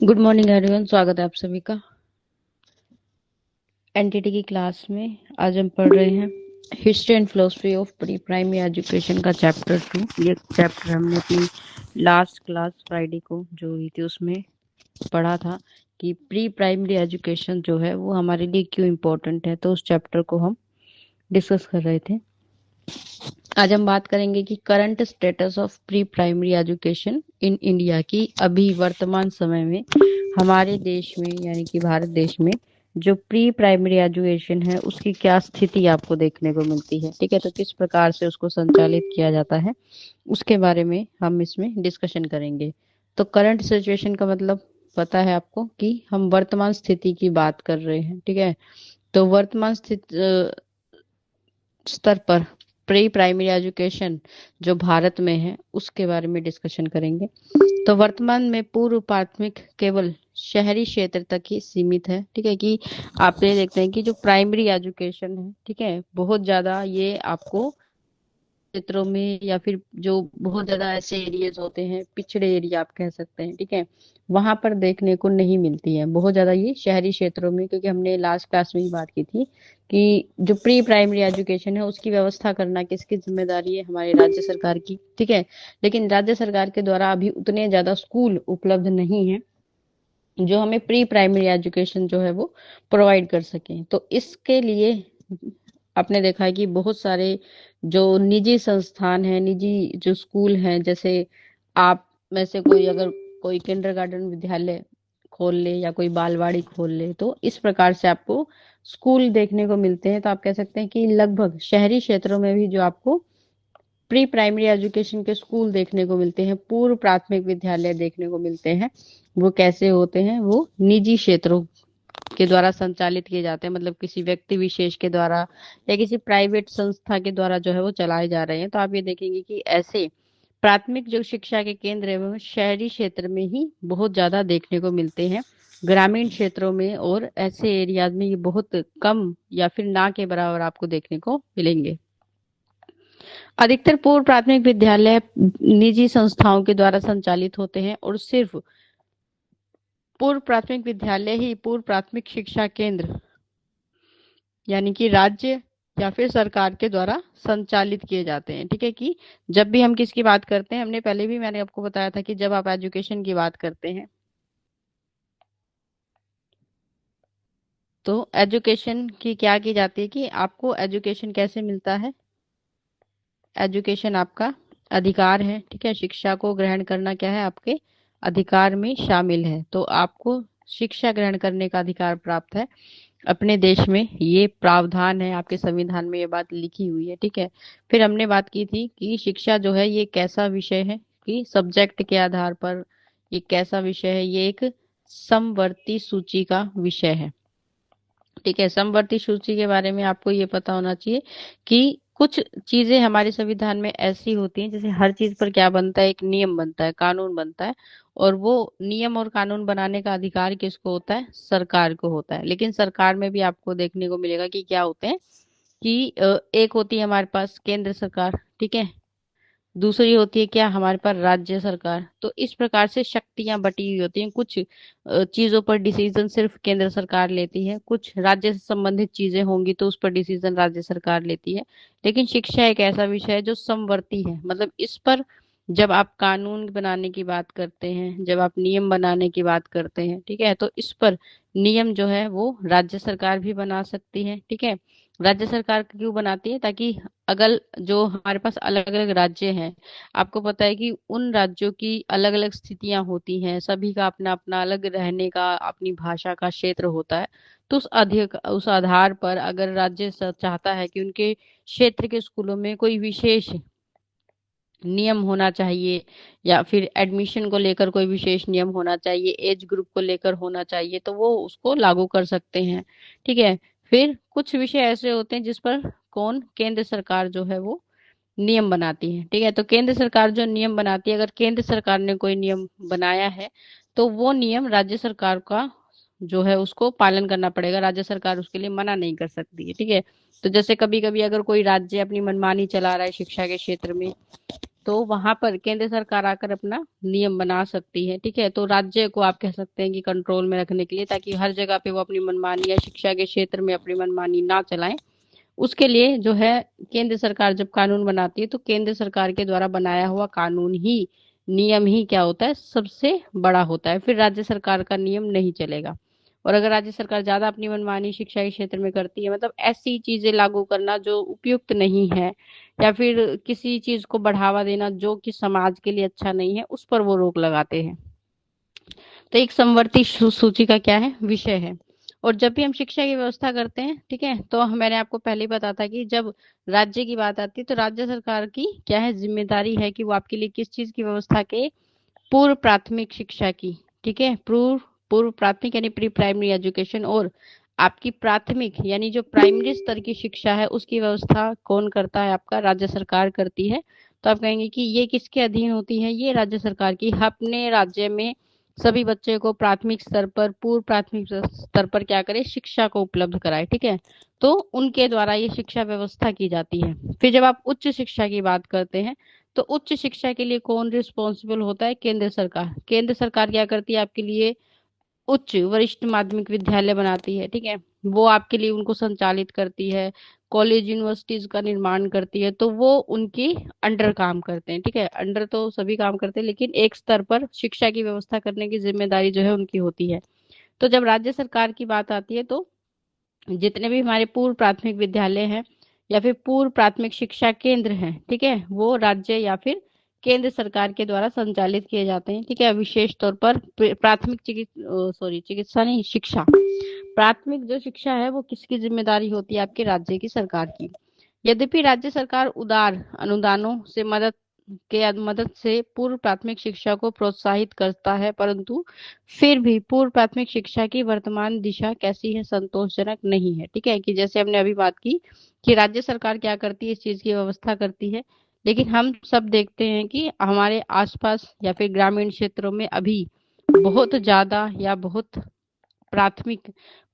Good morning everyone. स्वागत है आप सभी का एनटीटी की क्लास में। आज हम पढ़ रहे हैं history and philosophy of pre primary education का चैप्टर 2। ये चैप्टर हमने अपनी लास्ट क्लास फ्राइडे को जो हुई थी उसमें पढ़ा था कि प्री प्राइमरी एजुकेशन जो है वो हमारे लिए क्यों इम्पोर्टेंट है, तो उस चैप्टर को हम डिस्कस कर रहे थे। आज हम बात करेंगे कि current status of pre primary education in India की अभी वर्तमान समय में हमारे देश में यानी कि भारत देश में जो प्री प्राइमरी एजुकेशन है उसकी क्या स्थिति आपको देखने को मिलती है। ठीक है, तो किस प्रकार से उसको संचालित किया जाता है उसके बारे में हम इसमें डिस्कशन करेंगे। तो करंट सिचुएशन का मतलब पता है आपको कि हम वर्तमान स्थिति की बात कर रहे हैं। ठीक है, तो वर्तमान स्थिति स्तर पर प्री प्राइमरी एजुकेशन जो भारत में है उसके बारे में डिस्कशन करेंगे। तो वर्तमान में पूर्व प्राथमिक केवल शहरी क्षेत्र तक ही सीमित है। ठीक है, कि आप ये देखते हैं कि जो प्राइमरी एजुकेशन है, ठीक है, बहुत ज्यादा ये आपको क्षेत्रों में या फिर जो बहुत ज्यादा ऐसे एरियाज होते हैं, पिछड़े एरिया आप कह सकते हैं, ठीक है, वहां पर देखने को नहीं मिलती है बहुत ज्यादा ये शहरी क्षेत्रों में। क्योंकि हमने लास्ट क्लास में ही बात की थी कि जो प्री प्राइमरी एजुकेशन है उसकी व्यवस्था करना किसकी जिम्मेदारी है, हमारी राज्य सरकार की। ठीक है, लेकिन राज्य सरकार के द्वारा अभी उतने ज्यादा स्कूल उपलब्ध नहीं है जो हमें प्री प्राइमरी एजुकेशन जो है वो प्रोवाइड कर सके। तो इसके लिए आपने देखा है कि बहुत सारे जो निजी संस्थान हैं, निजी जो स्कूल हैं, जैसे आप में से कोई अगर कोई किंडरगार्टन विद्यालय खोल ले या कोई बालवाड़ी खोल ले, तो इस प्रकार से आपको स्कूल देखने को मिलते हैं। तो आप कह सकते हैं कि लगभग शहरी क्षेत्रों में भी जो आपको प्री प्राइमरी एजुकेशन के स्कूल देखने को मिलते हैं, पूर्व प्राथमिक विद्यालय देखने को मिलते हैं, वो कैसे होते हैं, वो निजी क्षेत्रों के द्वारा संचालित किए जाते हैं। मतलब किसी व्यक्ति विशेष के द्वारा या किसी प्राइवेट संस्था के द्वारा जो है वो चलाए जा रहे हैं। तो आप ये देखेंगे कि ऐसे प्राथमिक जो शिक्षा के केंद्र है वो शहरी क्षेत्र में ही बहुत ज्यादा देखने को मिलते हैं। ग्रामीण क्षेत्रों में और ऐसे एरियाज में ये बहुत कम या फिर ना के बराबर आपको देखने को मिलेंगे। अधिकतर पूर्व प्राथमिक विद्यालय निजी संस्थाओं के द्वारा संचालित होते हैं और सिर्फ पूर्व प्राथमिक विद्यालय ही पूर्व प्राथमिक शिक्षा केंद्र यानी कि राज्य या फिर सरकार के द्वारा संचालित किए जाते हैं। ठीक है, कि जब भी हम किसकी बात करते हैं, हमने पहले भी मैंने आपको बताया था कि जब आप एजुकेशन की बात करते हैं तो एजुकेशन की क्या की जाती है कि आपको एजुकेशन कैसे मिलता है। एजुकेशन आपका अधिकार है। ठीक है, शिक्षा को ग्रहण करना क्या है, आपके अधिकार में शामिल है। तो आपको शिक्षा ग्रहण करने का अधिकार प्राप्त है अपने देश में, ये प्रावधान है, आपके संविधान में ये बात लिखी हुई है। ठीक है, फिर हमने बात की थी कि शिक्षा जो है ये कैसा विषय है, कि सब्जेक्ट के आधार पर ये कैसा विषय है, ये एक समवर्ती सूची का विषय है। ठीक है, समवर्ती सूची के बारे में आपको ये पता होना चाहिए कि कुछ चीजें हमारे संविधान में ऐसी होती हैं, जैसे हर चीज पर क्या बनता है, एक नियम बनता है, कानून बनता है, और वो नियम और कानून बनाने का अधिकार किसको होता है, सरकार को होता है। लेकिन सरकार में भी आपको देखने को मिलेगा कि क्या होते हैं कि एक होती है हमारे पास केंद्र सरकार, ठीक है, दूसरी होती है क्या, हमारे पास राज्य सरकार। तो इस प्रकार से शक्तियां बटी हुई होती हैं। कुछ चीजों पर डिसीजन सिर्फ केंद्र सरकार लेती है, कुछ राज्य से संबंधित चीजें होंगी तो उस पर डिसीजन राज्य सरकार लेती है। लेकिन शिक्षा एक ऐसा विषय है जो समवर्ती है। मतलब इस पर जब आप कानून बनाने की बात करते हैं, जब आप नियम बनाने की बात करते हैं, ठीक है, तो इस पर नियम जो है वो राज्य सरकार भी बना सकती है। ठीक है, राज्य सरकार क्यों बनाती है, ताकि अगर जो हमारे पास अलग अलग राज्य हैं, आपको पता है कि उन राज्यों की अलग अलग स्थितियां होती हैं, सभी का अपना अपना अलग रहने का, अपनी भाषा का क्षेत्र होता है। तो उस आधार पर अगर राज्य चाहता है कि उनके क्षेत्र के स्कूलों में कोई विशेष नियम होना चाहिए या फिर एडमिशन को लेकर कोई विशेष नियम होना चाहिए, एज ग्रुप को लेकर होना चाहिए, तो वो उसको लागू कर सकते हैं। ठीक है, फिर कुछ विषय ऐसे होते हैं जिस पर कौन, केंद्र सरकार जो है वो नियम बनाती है। ठीक है, तो केंद्र सरकार जो नियम बनाती है, अगर केंद्र सरकार ने कोई नियम बनाया है तो वो नियम राज्य सरकार का जो है उसको पालन करना पड़ेगा, राज्य सरकार उसके लिए मना नहीं कर सकती है। ठीक है, तो जैसे कभी कभी अगर कोई राज्य अपनी मनमानी चला रहा है शिक्षा के क्षेत्र में, तो वहां पर केंद्र सरकार आकर अपना नियम बना सकती है। ठीक है, तो राज्य को आप कह सकते हैं कि कंट्रोल में रखने के लिए, ताकि हर जगह पे वो अपनी मनमानी या शिक्षा के क्षेत्र में अपनी मनमानी ना चलाएं, उसके लिए जो है केंद्र सरकार जब कानून बनाती है तो केंद्र सरकार के द्वारा बनाया हुआ कानून ही, नियम ही क्या होता है, सबसे बड़ा होता है। फिर राज्य सरकार का नियम नहीं चलेगा। और अगर राज्य सरकार ज्यादा अपनी मनमानी शिक्षा के क्षेत्र में करती है, मतलब ऐसी चीजें लागू करना जो उपयुक्त नहीं है, या फिर किसी चीज को बढ़ावा देना जो कि समाज के लिए अच्छा नहीं है, उस पर वो रोक लगाते हैं। तो एक समवर्ती सूची का क्या है, विषय है। और जब भी हम शिक्षा की व्यवस्था करते हैं, ठीक है, तो मैंने आपको पहले ही बताया था कि जब राज्य की बात आती है तो राज्य सरकार की क्या है, जिम्मेदारी है कि वो आपके लिए किस चीज की व्यवस्था के, पूर्व प्राथमिक शिक्षा की। ठीक है, पूर्व पूर्व प्राथमिक यानी प्री प्राइमरी एजुकेशन, और आपकी प्राथमिक यानी जो प्राइमरी स्तर की शिक्षा है उसकी व्यवस्था कौन करता है, आपका राज्य सरकार करती है। तो आप कहेंगे कि ये किसके अधीन होती है, ये राज्य सरकार की। अपने राज्य में सभी बच्चे को प्राथमिक स्तर पर, पूर्व प्राथमिक स्तर पर क्या करे, शिक्षा को उपलब्ध कराए। ठीक है, तो उनके द्वारा ये शिक्षा व्यवस्था की जाती है। फिर जब आप उच्च शिक्षा की बात करते हैं तो उच्च शिक्षा के लिए कौन रिस्पॉन्सिबल होता है, केंद्र सरकार। केंद्र सरकार क्या करती है, आपके लिए उच्च वरिष्ठ माध्यमिक विद्यालय बनाती है। ठीक है, वो आपके लिए उनको संचालित करती है, कॉलेज यूनिवर्सिटीज का निर्माण करती है, तो वो उनकी अंडर काम करते हैं। ठीक है, अंडर तो सभी काम करते हैं, लेकिन एक स्तर पर शिक्षा की व्यवस्था करने की जिम्मेदारी जो है उनकी होती है। तो जब राज्य सरकार की बात आती है तो जितने भी हमारे पूर्व प्राथमिक विद्यालय हैं या फिर पूर्व प्राथमिक शिक्षा केंद्र हैं, ठीक है, वो राज्य या फिर केंद्र सरकार के द्वारा संचालित किए जाते हैं। ठीक है, विशेष तौर पर प्राथमिक चिकित्सा नहीं, शिक्षा, प्राथमिक जो शिक्षा है वो किसकी जिम्मेदारी होती है, आपके राज्य की सरकार की। यद्यपि राज्य सरकार उदार अनुदानों से मदद से पूर्व प्राथमिक शिक्षा को प्रोत्साहित करता है, परंतु फिर भी पूर्व प्राथमिक शिक्षा की वर्तमान दिशा कैसी है, संतोषजनक नहीं है। ठीक है, कि जैसे हमने अभी बात की कि राज्य सरकार क्या करती है, इस चीज की व्यवस्था करती है, लेकिन हम सब देखते हैं कि हमारे आसपास या फिर ग्रामीण क्षेत्रों में अभी बहुत ज्यादा या बहुत प्राथमिक,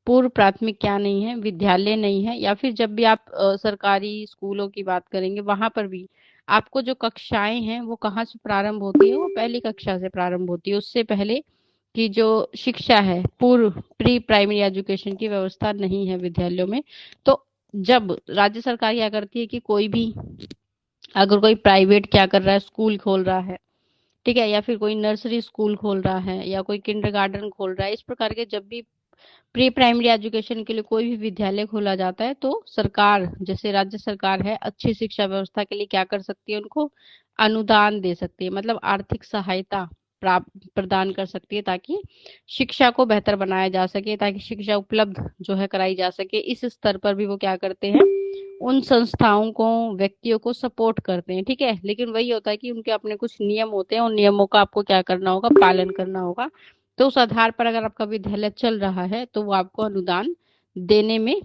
पूर्व प्राथमिक क्या नहीं है, विद्यालय नहीं है। या फिर जब भी आप सरकारी स्कूलों की बात करेंगे, वहां पर भी आपको जो कक्षाएं हैं वो कहाँ से प्रारंभ होती है, वो पहली कक्षा से प्रारंभ होती है। उससे पहले की जो शिक्षा है, पूर्व प्री प्राइमरी एजुकेशन की व्यवस्था नहीं है विद्यालयों में। तो जब राज्य सरकार क्या करती है कि कोई भी, अगर कोई प्राइवेट क्या कर रहा है, स्कूल खोल रहा है, ठीक है, या फिर कोई नर्सरी स्कूल खोल रहा है या कोई किंडरगार्टन खोल रहा है, इस प्रकार के जब भी प्री प्राइमरी एजुकेशन के लिए कोई भी विद्यालय खोला जाता है, तो सरकार, जैसे राज्य सरकार है, अच्छी शिक्षा व्यवस्था के लिए क्या कर सकती है, उनको अनुदान दे सकती है, मतलब आर्थिक सहायता प्राप्त प्रदान कर सकती है, ताकि शिक्षा को बेहतर बनाया जा सके, ताकि शिक्षा उपलब्ध जो है कराई जा सके। इस स्तर पर भी वो क्या करते हैं, उन संस्थाओं को, व्यक्तियों को सपोर्ट करते हैं। ठीक है, लेकिन वही होता है कि उनके अपने कुछ नियम होते हैं, उन नियमों का आपको क्या करना होगा, पालन करना होगा। तो उस आधार पर अगर आपका विद्यालय चल रहा है तो वो आपको अनुदान देने में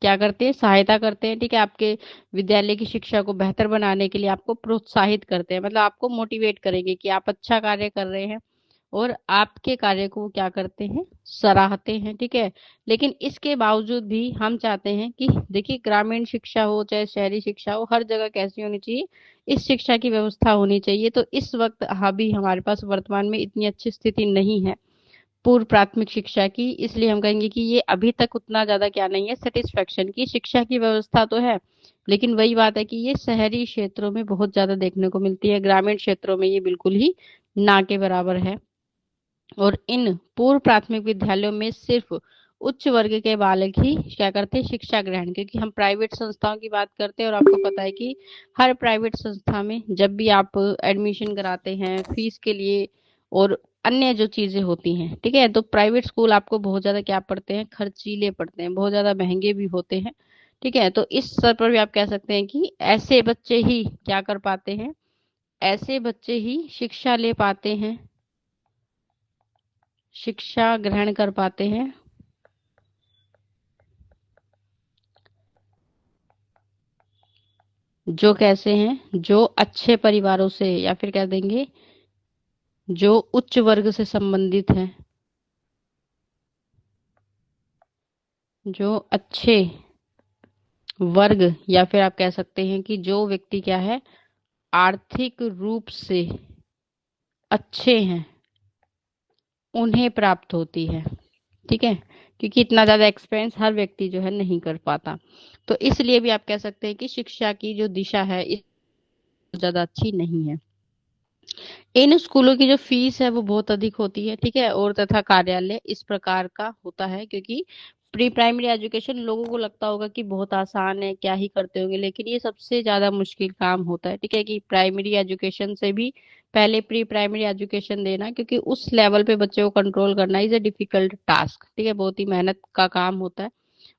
क्या करते हैं, सहायता करते हैं। ठीक है, आपके विद्यालय की शिक्षा को बेहतर बनाने के लिए आपको प्रोत्साहित करते हैं, मतलब आपको मोटिवेट करेंगे कि आप अच्छा कार्य कर रहे हैं, और आपके कार्य को वो क्या करते हैं, सराहते हैं। ठीक है, लेकिन इसके बावजूद भी हम चाहते हैं कि देखिए, ग्रामीण शिक्षा हो चाहे शहरी शिक्षा हो, हर जगह कैसी होनी चाहिए, इस शिक्षा की व्यवस्था होनी चाहिए। तो इस वक्त अभी हमारे पास वर्तमान में इतनी अच्छी स्थिति नहीं है पूर्व प्राथमिक शिक्षा की, इसलिए हम कहेंगे कि ये अभी तक उतना ज्यादा क्या नहीं है, सेटिस्फेक्शन की शिक्षा की व्यवस्था तो है, लेकिन वही बात है कि ये शहरी क्षेत्रों में बहुत ज्यादा देखने को मिलती है, ग्रामीण क्षेत्रों में ये बिल्कुल ही ना के बराबर है। और इन पूर्व प्राथमिक विद्यालयों में सिर्फ उच्च वर्ग के बालक ही क्या करते हैं, शिक्षा ग्रहण। क्योंकि हम प्राइवेट संस्थाओं की बात करते हैं और आपको पता है कि हर प्राइवेट संस्था में जब भी आप एडमिशन कराते हैं फीस के लिए और अन्य जो चीजें होती हैं, ठीक है, तो प्राइवेट स्कूल आपको बहुत ज्यादा क्या पड़ते हैं, खर्चीले पड़ते हैं, बहुत ज्यादा महंगे भी होते हैं। ठीक है, तो इस स्तर पर भी आप कह सकते हैं कि ऐसे बच्चे ही क्या कर पाते हैं, ऐसे बच्चे ही शिक्षा ले पाते हैं, शिक्षा ग्रहण कर पाते हैं, जो कैसे हैं, जो अच्छे परिवारों से, या फिर कह देंगे जो उच्च वर्ग से संबंधित हैं, जो अच्छे वर्ग, या फिर आप कह सकते हैं कि जो व्यक्ति क्या है, आर्थिक रूप से अच्छे हैं उन्हें प्राप्त होती है। ठीक है, क्योंकि इतना ज्यादा एक्सपेंस हर व्यक्ति जो है नहीं कर पाता। तो इसलिए भी आप कह सकते हैं कि शिक्षा की जो दिशा है इस ज्यादा अच्छी नहीं है। इन स्कूलों की जो फीस है वो बहुत अधिक होती है। ठीक है, और तथा कार्यालय इस प्रकार का होता है क्योंकि प्री प्राइमरी एजुकेशन लोगों को लगता होगा कि बहुत आसान है, क्या ही करते होंगे, लेकिन ये सबसे ज्यादा मुश्किल काम होता है। ठीक है, कि प्राइमरी एजुकेशन से भी पहले प्री प्राइमरी एजुकेशन देना, क्योंकि उस लेवल पे बच्चे को कंट्रोल करना इज अ डिफिकल्ट टास्क। ठीक है, बहुत ही मेहनत का काम होता है।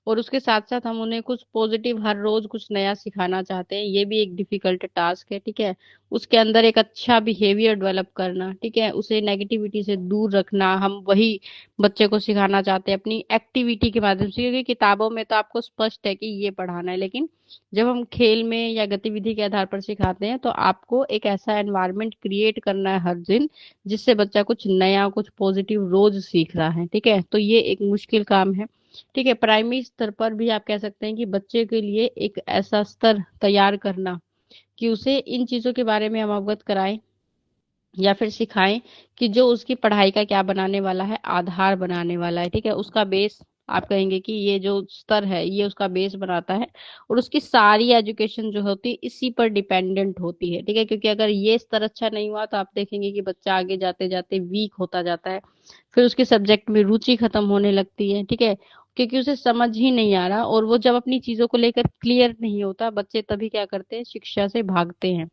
और उसके साथ साथ हम उन्हें कुछ पॉजिटिव हर रोज कुछ नया सिखाना चाहते हैं, ये भी एक डिफिकल्ट टास्क है। ठीक है, उसके अंदर एक अच्छा बिहेवियर डेवलप करना, ठीक है, उसे नेगेटिविटी से दूर रखना, हम वही बच्चे को सिखाना चाहते हैं अपनी एक्टिविटी के माध्यम से। क्योंकि किताबों में तो आपको स्पष्ट है कि ये पढ़ाना है, लेकिन जब हम खेल में या गतिविधि के आधार पर सिखाते हैं तो आपको एक ऐसा एनवायरनमेंट क्रिएट करना है हर दिन जिससे बच्चा कुछ नया कुछ पॉजिटिव रोज सीख रहा है। ठीक है, तो ये एक मुश्किल काम है। ठीक है, प्राइमरी स्तर पर भी आप कह सकते हैं कि बच्चे के लिए एक ऐसा स्तर तैयार करना कि उसे इन चीजों के बारे में हम अवगत कराएं या फिर सिखाएं कि जो उसकी पढ़ाई का क्या बनाने वाला है, आधार बनाने वाला है। ठीक है, उसका बेस, आप कहेंगे कि ये जो स्तर है ये उसका बेस बनाता है और उसकी सारी एजुकेशन जो होती है इसी पर डिपेंडेंट होती है। ठीक है, क्योंकि अगर ये स्तर अच्छा नहीं हुआ तो आप देखेंगे कि बच्चा आगे जाते जाते वीक होता जाता है, फिर उसके सब्जेक्ट में रुचि खत्म होने लगती है। ठीक है, क्योंकि उसे समझ ही नहीं आ रहा, और वो जब अपनी चीजों को लेकर क्लियर नहीं होता, बच्चे तभी क्या करते हैं, शिक्षा से भागते हैं।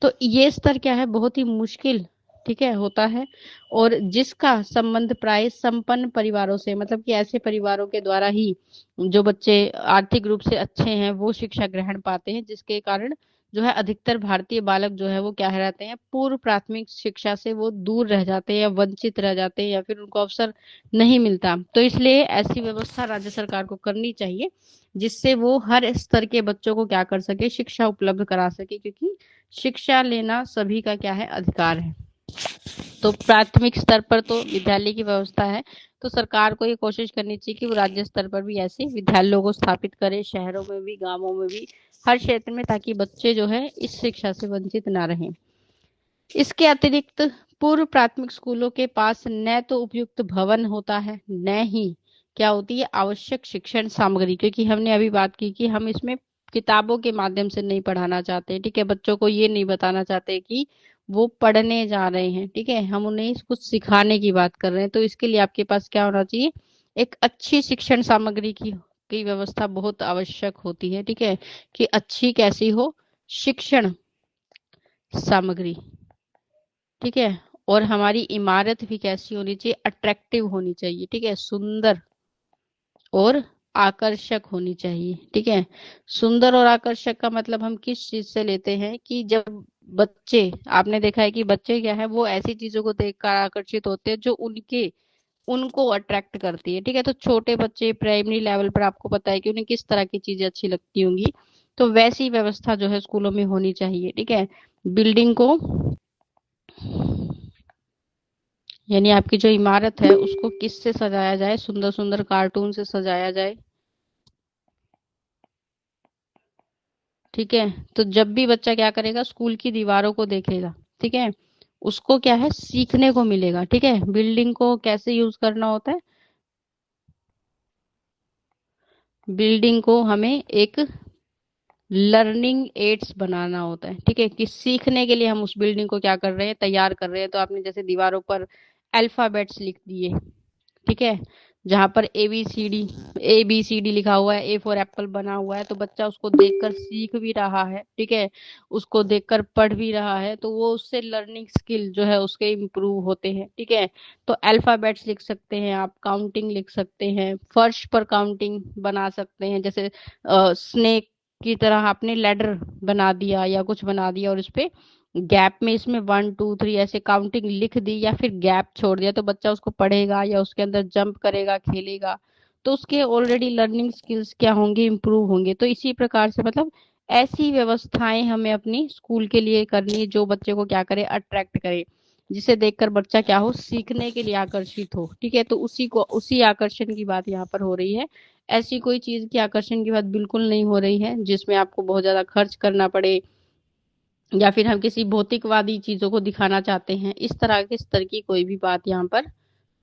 तो ये स्तर क्या है, बहुत ही मुश्किल, ठीक है, होता है। और जिसका संबंध प्राय संपन्न परिवारों से, मतलब कि ऐसे परिवारों के द्वारा ही जो बच्चे आर्थिक रूप से अच्छे हैं वो शिक्षा ग्रहण पाते हैं, जिसके कारण जो है अधिकतर भारतीय बालक जो है वो क्या रहते हैं, पूर्व प्राथमिक शिक्षा से वो दूर रह जाते हैं या वंचित रह जाते हैं या फिर उनको अवसर नहीं मिलता। तो इसलिए ऐसी व्यवस्था राज्य सरकार को करनी चाहिए जिससे वो हर स्तर के बच्चों को क्या कर सके, शिक्षा उपलब्ध करा सके, क्योंकि शिक्षा लेना सभी का क्या है, अधिकार है। तो प्राथमिक स्तर पर तो विद्यालय की व्यवस्था है, तो सरकार को ये कोशिश करनी चाहिए कि वो राज्य स्तर पर भी ऐसे विद्यालयों को स्थापित करे, शहरों में भी, गांवों में भी, हर क्षेत्र में, ताकि बच्चे जो है इस शिक्षा से वंचित ना रहें। इसके अतिरिक्त पूर्व प्राथमिक स्कूलों के पास न तो उपयुक्त भवन होता है, न ही क्या होती है, आवश्यक शिक्षण सामग्री, क्योंकि हमने अभी बात की कि हम इसमें किताबों के माध्यम से नहीं पढ़ाना चाहते। ठीक है, बच्चों को ये नहीं बताना चाहते कि वो पढ़ने जा रहे हैं। ठीक है, हम उन्हें कुछ सिखाने की बात कर रहे हैं। तो इसके लिए आपके पास क्या होना चाहिए, एक अच्छी शिक्षण सामग्री की व्यवस्था बहुत आवश्यक होती है। ठीक है, कि अच्छी कैसी हो, शिक्षण सामग्री। ठीक है, और हमारी इमारत भी कैसी होनी चाहिए, अट्रैक्टिव होनी चाहिए। ठीक है, सुंदर और आकर्षक होनी चाहिए। ठीक है, सुंदर और आकर्षक का मतलब हम किस चीज से लेते हैं कि जब बच्चे, आपने देखा है कि बच्चे क्या है, वो ऐसी चीजों को देखकर आकर्षित होते हैं जो उनको अट्रैक्ट करती है। ठीक है, तो छोटे बच्चे प्राइमरी लेवल पर आपको पता है कि उन्हें किस तरह की चीजें अच्छी लगती होंगी, तो वैसी व्यवस्था जो है स्कूलों में होनी चाहिए। ठीक है, बिल्डिंग को, यानी आपकी जो इमारत है उसको किससे सजाया जाए, सुंदर सुंदर कार्टून से सजाया जाए। ठीक है, तो जब भी बच्चा क्या करेगा, स्कूल की दीवारों को देखेगा, ठीक है, उसको क्या है, सीखने को मिलेगा। ठीक है, बिल्डिंग को कैसे यूज करना होता है, बिल्डिंग को हमें एक लर्निंग एड्स बनाना होता है। ठीक है, कि सीखने के लिए हम उस बिल्डिंग को क्या कर रहे हैं, तैयार कर रहे हैं। तो आपने जैसे दीवारों पर अल्फाबेट्स लिख दिए, ठीक है, जहां पर ए बी सी डी लिखा हुआ है, ए फॉर एप्पल बना हुआ है, तो बच्चा उसको देखकर सीख भी रहा है। ठीक है, उसको देखकर पढ़ भी रहा है, तो वो उससे लर्निंग स्किल जो है उसके इम्प्रूव होते हैं। ठीक है, तो अल्फाबेट्स लिख सकते हैं आप, काउंटिंग लिख सकते हैं, फर्श पर काउंटिंग बना सकते हैं, जैसे स्नेक की तरह आपने लेडर बना दिया या कुछ बना दिया और उसपे गैप में इसमें 1 2 3 ऐसे काउंटिंग लिख दी या फिर गैप छोड़ दिया, तो बच्चा उसको पढ़ेगा या उसके अंदर जंप करेगा, खेलेगा, तो उसके ऑलरेडी लर्निंग स्किल्स क्या होंगे, इम्प्रूव होंगे। तो इसी प्रकार से मतलब ऐसी व्यवस्थाएं हमें अपनी स्कूल के लिए करनी है जो बच्चे को क्या करे, अट्रैक्ट करे, जिसे देखकर बच्चा क्या हो, सीखने के लिए आकर्षित हो। ठीक है, तो उसी आकर्षण की बात यहाँ पर हो रही है। ऐसी कोई चीज की आकर्षण की बात बिल्कुल नहीं हो रही है जिसमें आपको बहुत ज्यादा खर्च करना पड़े या फिर हम किसी भौतिकवादी चीजों को दिखाना चाहते हैं, इस तरह के स्तर की कोई भी बात यहाँ पर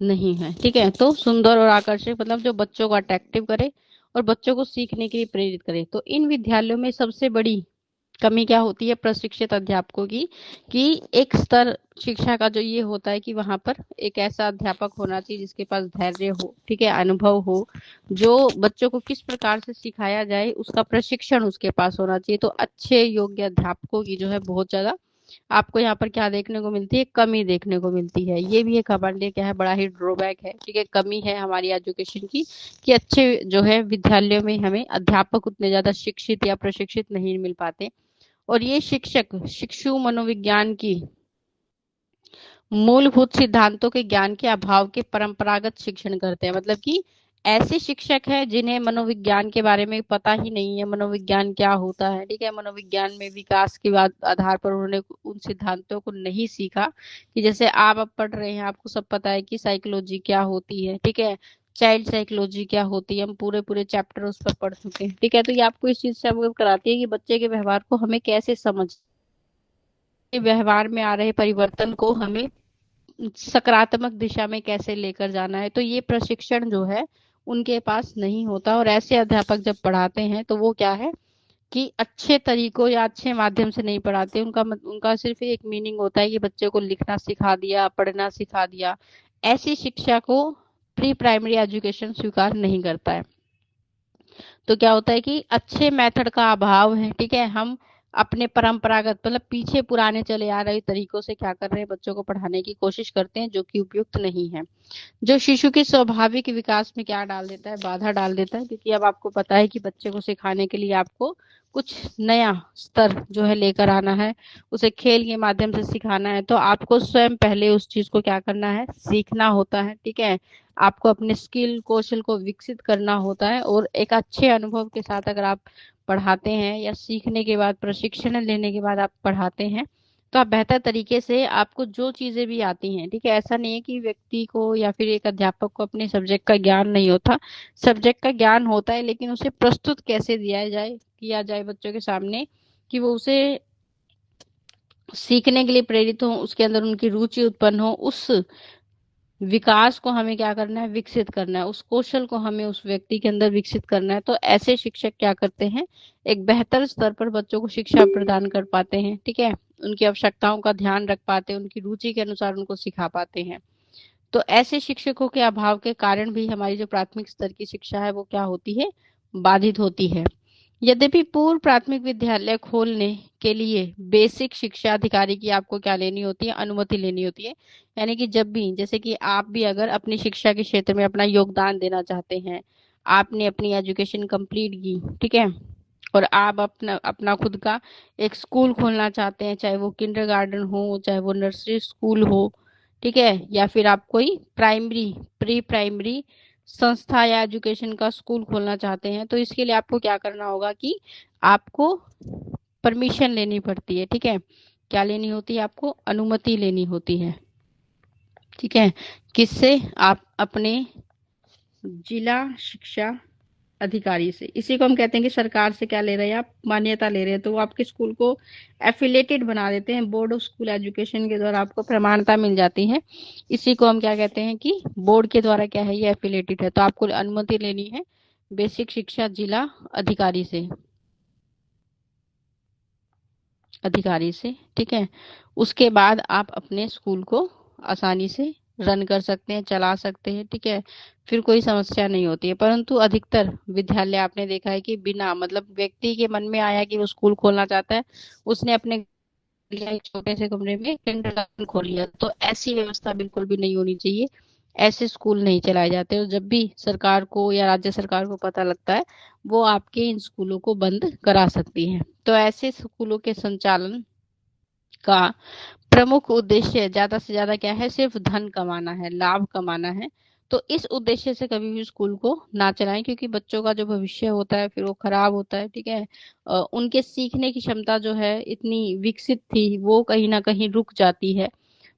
नहीं है। ठीक है, तो सुंदर और आकर्षक मतलब जो बच्चों को अट्रैक्टिव करे और बच्चों को सीखने के लिए प्रेरित करे। तो इन विद्यालयों में सबसे बड़ी कमी क्या होती है प्रशिक्षित अध्यापकों की, कि एक स्तर शिक्षा का जो ये होता है कि वहां पर एक ऐसा अध्यापक होना चाहिए जिसके पास धैर्य हो, ठीक है, अनुभव हो, जो बच्चों को किस प्रकार से सिखाया जाए उसका प्रशिक्षण उसके पास होना चाहिए। तो अच्छे योग्य अध्यापकों की जो है बहुत ज्यादा आपको यहाँ पर क्या देखने को मिलती है, कमी देखने को मिलती है। ये भी एक हमारे लिए क्या है, बड़ा ही ड्रॉबैक है, ठीक है, कमी है हमारी एजुकेशन की, कि अच्छे जो है विद्यालयों में हमें अध्यापक उतने ज्यादा शिक्षित या प्रशिक्षित नहीं मिल पाते। और ये शिक्षक शिशु मनोविज्ञान की मूलभूत सिद्धांतों के ज्ञान के अभाव के परंपरागत शिक्षण करते हैं। मतलब कि ऐसे शिक्षक हैं जिन्हें मनोविज्ञान के बारे में पता ही नहीं है, मनोविज्ञान क्या होता है, ठीक है, मनोविज्ञान में विकास के बाद आधार पर उन्होंने उन सिद्धांतों को नहीं सीखा। कि जैसे आप अब पढ़ रहे हैं, आपको सब पता है कि साइकोलॉजी क्या होती है, ठीक है, चाइल्ड साइकोलॉजी क्या होती है, हम पूरे पूरे चैप्टर उस पर पढ़ चुके हैं। ठीक है, तो ये आपको इस चीज से अवगत कराती है कि बच्चे के व्यवहार को हमें कैसे समझ, व्यवहार में आ रहे परिवर्तन को हमें सकारात्मक दिशा में कैसे लेकर जाना है। तो ये प्रशिक्षण जो है उनके पास नहीं होता। और ऐसे अध्यापक जब पढ़ाते हैं तो वो क्या है कि अच्छे तरीकों या अच्छे माध्यम से नहीं पढ़ाते। उनका सिर्फ एक मीनिंग होता है कि बच्चे को लिखना सिखा दिया, पढ़ना सिखा दिया। ऐसी शिक्षा को प्री प्राइमरी एजुकेशन स्वीकार नहीं करता है। तो क्या होता है कि अच्छे मेथड का अभाव है, ठीक है, हम अपने परंपरागत मतलब पीछे पुराने चले आ रहे तरीकों से क्या कर रहे हैं, बच्चों को पढ़ाने की कोशिश करते हैं, जो कि उपयुक्त नहीं है, जो शिशु के स्वाभाविक विकास में क्या डाल देता है, बाधा डाल देता है। क्योंकि अब आपको पता है कि बच्चे को सिखाने के लिए आपको कुछ नया स्तर जो है लेकर आना है, उसे खेल के माध्यम से सिखाना है, तो आपको स्वयं पहले उस चीज को क्या करना है, सीखना होता है। ठीक है, आपको अपने स्किल कौशल को विकसित करना होता है। और एक अच्छे अनुभव के साथ अगर आप पढ़ाते हैं या सीखने के बाद प्रशिक्षण लेने के बाद आप पढ़ाते हैं, तो आप बेहतर तरीके से आपको जो चीजें भी आती हैं, ठीक है, ऐसा नहीं है कि व्यक्ति को या फिर एक अध्यापक को अपने सब्जेक्ट का ज्ञान नहीं होता, सब्जेक्ट का ज्ञान होता है, लेकिन उसे प्रस्तुत कैसे किया जाए बच्चों के सामने, कि वो उसे सीखने के लिए प्रेरित हो, उसके अंदर उनकी रुचि उत्पन्न हो, उस विकास को हमें क्या करना है, विकसित करना है, उस कौशल को हमें उस व्यक्ति के अंदर विकसित करना है। तो ऐसे शिक्षक क्या करते हैं, एक बेहतर स्तर पर बच्चों को शिक्षा प्रदान कर पाते हैं, ठीक है, उनकी आवश्यकताओं का ध्यान रख पाते हैं, उनकी रुचि के अनुसार उनको सिखा पाते हैं। तो ऐसे शिक्षकों के अभाव के कारण भी हमारी जो प्राथमिक स्तर की शिक्षा है वो क्या होती है, बाधित होती है। यद्यपि पूर्व प्राथमिक विद्यालय खोलने के लिए बेसिक शिक्षा अधिकारी की आपको क्या लेनी होती है, अनुमति लेनी होती है। यानी कि जब भी, जैसे कि आप भी अगर अपनी शिक्षा के क्षेत्र में अपना योगदान देना चाहते हैं, आपने अपनी एजुकेशन कंप्लीट की, ठीक है, और आप अपना अपना खुद का एक स्कूल खोलना चाहते हैं, चाहे वो किंडरगार्टन हो, चाहे वो नर्सरी स्कूल हो, ठीक है, या फिर आप कोई प्राइमरी प्री प्राइमरी संस्था या एजुकेशन का स्कूल खोलना चाहते हैं, तो इसके लिए आपको क्या करना होगा कि आपको परमिशन लेनी पड़ती है। ठीक है, क्या लेनी होती है, आपको अनुमति लेनी होती है। ठीक है, किससे, आप अपने जिला शिक्षा अधिकारी से। इसी को हम कहते हैं कि सरकार से क्या ले रहे हैं, आप मान्यता ले रहे हैं, तो वो आपके स्कूल को एफिलेटेड बना देते हैं, बोर्ड ऑफ स्कूल एजुकेशन के द्वारा आपको प्रमाणता मिल जाती है। इसी को हम क्या कहते हैं कि बोर्ड के द्वारा क्या है, ये एफिलेटेड है। तो आपको अनुमति लेनी है बेसिक शिक्षा जिला अधिकारी से, ठीक है, उसके बाद आप अपने स्कूल को आसानी से रन कर सकते हैं, चला सकते हैं, ठीक है, फिर कोई समस्या नहीं होती है। परंतु अधिकतर विद्यालय आपने देखा है कि बिना मतलब व्यक्ति के मन में आया कि वो स्कूल खोलना चाहता है, उसने अपने एक छोटे से कमरे में किंडरगार्टन खोल लिया। तो ऐसी व्यवस्था बिल्कुल भी नहीं होनी चाहिए, ऐसे स्कूल नहीं चलाए जाते। और जब भी सरकार को या राज्य सरकार को पता लगता है, वो आपके इन स्कूलों को बंद करा सकती है। तो ऐसे स्कूलों के संचालन का प्रमुख उद्देश्य ज्यादा से ज्यादा क्या है, सिर्फ धन कमाना है, लाभ कमाना है। तो इस उद्देश्य से कभी भी स्कूल को ना चलाएं, क्योंकि बच्चों का जो भविष्य होता है फिर वो खराब होता है। ठीक है, उनके सीखने की क्षमता जो है इतनी विकसित थी वो कहीं ना कहीं रुक जाती है।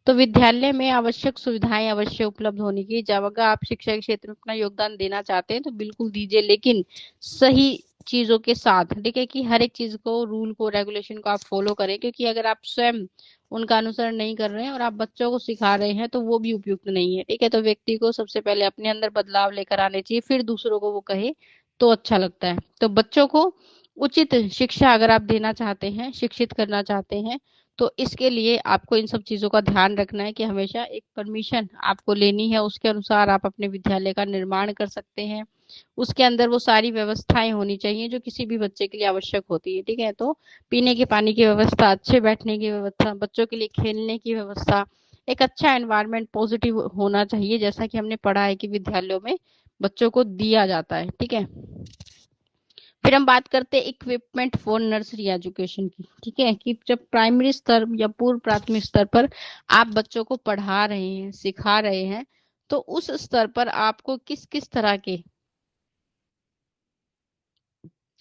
तो विद्यालय में आवश्यक सुविधाएं अवश्य उपलब्ध होनी चाहिए। जब अगर आप शिक्षा के क्षेत्र में अपना योगदान देना चाहते हैं तो बिल्कुल दीजिए, लेकिन सही चीजों के साथ, ठीक है, कि हर एक चीज को, रूल को, रेगुलेशन को आप फॉलो करें, क्योंकि अगर आप स्वयं उनका अनुसरण नहीं कर रहे हैं और आप बच्चों को सिखा रहे हैं तो वो भी उपयुक्त नहीं है, ठीक है। तो व्यक्ति को सबसे पहले अपने अंदर बदलाव लेकर आने चाहिए, फिर दूसरों को वो कहे तो अच्छा लगता है। तो बच्चों को उचित शिक्षा अगर आप देना चाहते हैं, शिक्षित करना चाहते हैं, तो इसके लिए आपको इन सब चीजों का ध्यान रखना है कि हमेशा एक परमिशन आपको लेनी है, उसके अनुसार आप अपने विद्यालय का निर्माण कर सकते हैं। उसके अंदर वो सारी व्यवस्थाएं होनी चाहिए जो किसी भी बच्चे के लिए आवश्यक होती है, ठीक है। तो पीने के पानी की व्यवस्था, अच्छे बैठने की व्यवस्था, बच्चों के लिए खेलने की व्यवस्था, एक अच्छा एनवायरनमेंट पॉजिटिव होना चाहिए, जैसा कि हमने पढ़ा है कि विद्यालयों में बच्चों को दिया जाता है, ठीक है। फिर हम बात करते हैं इक्विपमेंट फॉर नर्सरी एजुकेशन की, ठीक है, कि जब प्राइमरी स्तर या पूर्व प्राथमिक स्तर पर आप बच्चों को पढ़ा रहे हैं, सिखा रहे हैं, तो उस स्तर पर आपको किस किस तरह के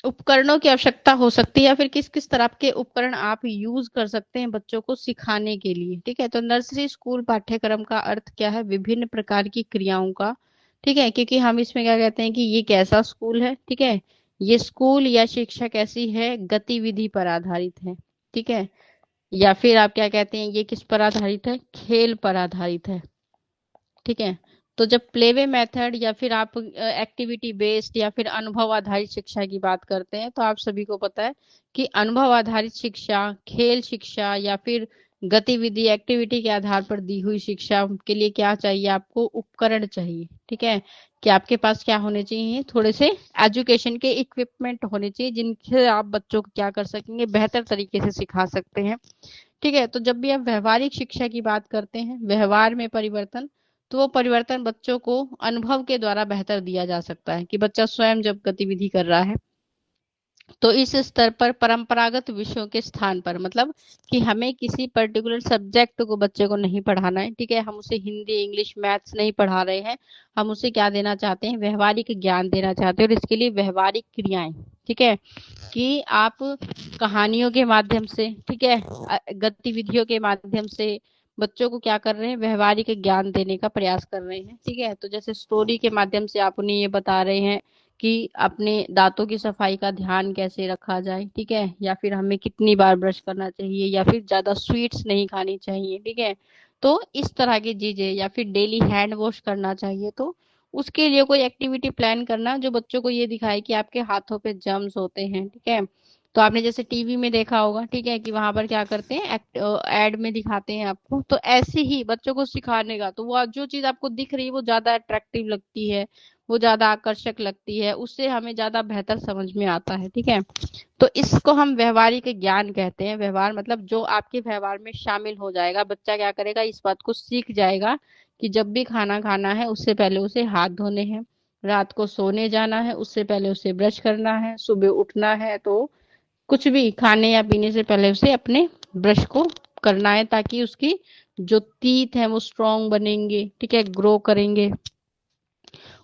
उपकरणों की आवश्यकता हो सकती है, या फिर किस किस तरह के उपकरण आप यूज कर सकते हैं बच्चों को सिखाने के लिए, ठीक है। तो नर्सरी स्कूल पाठ्यक्रम का अर्थ क्या है? विभिन्न प्रकार की क्रियाओं का, ठीक है, क्योंकि हम इसमें क्या कहते हैं कि ये कैसा स्कूल है, ठीक है, ये स्कूल या शिक्षा कैसी है? गतिविधि पर आधारित है, ठीक है। या फिर आप क्या कहते हैं, ये किस पर आधारित है? खेल पर आधारित है, ठीक है। तो जब प्लेवे मेथड या फिर आप एक्टिविटी बेस्ड या फिर अनुभव आधारित शिक्षा की बात करते हैं, तो आप सभी को पता है कि अनुभव आधारित शिक्षा, खेल शिक्षा या फिर गतिविधि एक्टिविटी के आधार पर दी हुई शिक्षा के लिए क्या चाहिए? आपको उपकरण चाहिए, ठीक है, कि आपके पास क्या होने चाहिए? थोड़े से एजुकेशन के इक्विपमेंट होने चाहिए जिनसे आप बच्चों को क्या कर सकेंगे? बेहतर तरीके से सिखा सकते हैं, ठीक है। तो जब भी आप व्यवहारिक शिक्षा की बात करते हैं, व्यवहार में परिवर्तन, तो वो परिवर्तन बच्चों को अनुभव के द्वारा बेहतर दिया जा सकता है, कि बच्चा स्वयं जब गतिविधि कर रहा है, तो इस स्तर पर परंपरागत विषयों के स्थान पर, मतलब कि हमें किसी पर्टिकुलर सब्जेक्ट को बच्चे को नहीं पढ़ाना है, ठीक है, हम उसे हिंदी, इंग्लिश, मैथ्स नहीं पढ़ा रहे हैं, हम उसे क्या देना चाहते हैं? व्यवहारिक ज्ञान देना चाहते हैं, और इसके लिए व्यवहारिक क्रियाएं, ठीक है, कि आप कहानियों के माध्यम से, ठीक है, गतिविधियों के माध्यम से बच्चों को क्या कर रहे हैं? व्यवहारिक ज्ञान देने का प्रयास कर रहे हैं, ठीक है। तो जैसे स्टोरी के माध्यम से आप उन्हें ये बता रहे हैं कि अपने दांतों की सफाई का ध्यान कैसे रखा जाए, ठीक है, या फिर हमें कितनी बार ब्रश करना चाहिए, या फिर ज्यादा स्वीट्स नहीं खानी चाहिए, ठीक है। तो इस तरह की चीजें, या फिर डेली हैंड वॉश करना चाहिए, तो उसके लिए कोई एक्टिविटी प्लान करना जो बच्चों को ये दिखाए कि आपके हाथों पे जर्म्स होते हैं, ठीक है। तो आपने जैसे टीवी में देखा होगा, ठीक है, कि वहां पर क्या करते हैं, एड में दिखाते हैं आपको, तो ऐसे ही बच्चों को सिखाने का, तो वो जो चीज आपको दिख रही है वो ज्यादा अट्रैक्टिव लगती है, वो ज्यादा आकर्षक लगती है, उससे हमें ज्यादा बेहतर समझ में आता है, ठीक है। तो इसको हम व्यवहारिक ज्ञान कहते हैं। व्यवहार मतलब जो आपके व्यवहार में शामिल हो जाएगा, बच्चा क्या करेगा? इस बात को सीख जाएगा कि जब भी खाना खाना है उससे पहले उसे हाथ धोने हैं, रात को सोने जाना है उससे पहले उसे ब्रश करना है, सुबह उठना है तो कुछ भी खाने या पीने से पहले उसे अपने ब्रश को करना है, ताकि उसकी जो टीथ है वो स्ट्रांग बनेंगे, ठीक है, ग्रो करेंगे,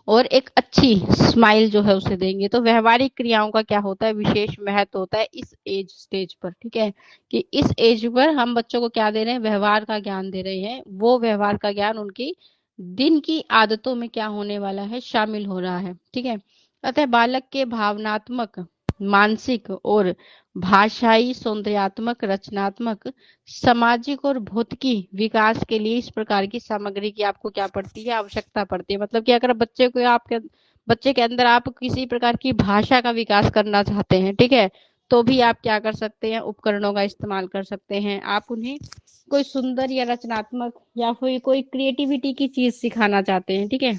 और एक अच्छी स्माइल जो है उसे देंगे। तो व्यवहारिक क्रियाओं का क्या होता है? विशेष महत्व होता है इस एज स्टेज पर, ठीक है, कि इस एज पर हम बच्चों को क्या दे रहे हैं? व्यवहार का ज्ञान दे रहे हैं। वो व्यवहार का ज्ञान उनकी दिन की आदतों में क्या होने वाला है? शामिल हो रहा है, ठीक है। अतः बालक के भावनात्मक, मानसिक और भाषाई, सौंदर्यात्मक, रचनात्मक, सामाजिक और भौतिकी विकास के लिए इस प्रकार की सामग्री की आपको क्या पड़ती है? आवश्यकता पड़ती है। मतलब कि अगर बच्चे के अंदर आप किसी प्रकार की भाषा का विकास करना चाहते हैं, ठीक है, तो भी आप क्या कर सकते हैं? उपकरणों का इस्तेमाल कर सकते हैं। आप उन्हें कोई सुंदर या रचनात्मक या फिर कोई क्रिएटिविटी की चीज सिखाना चाहते हैं, ठीक है,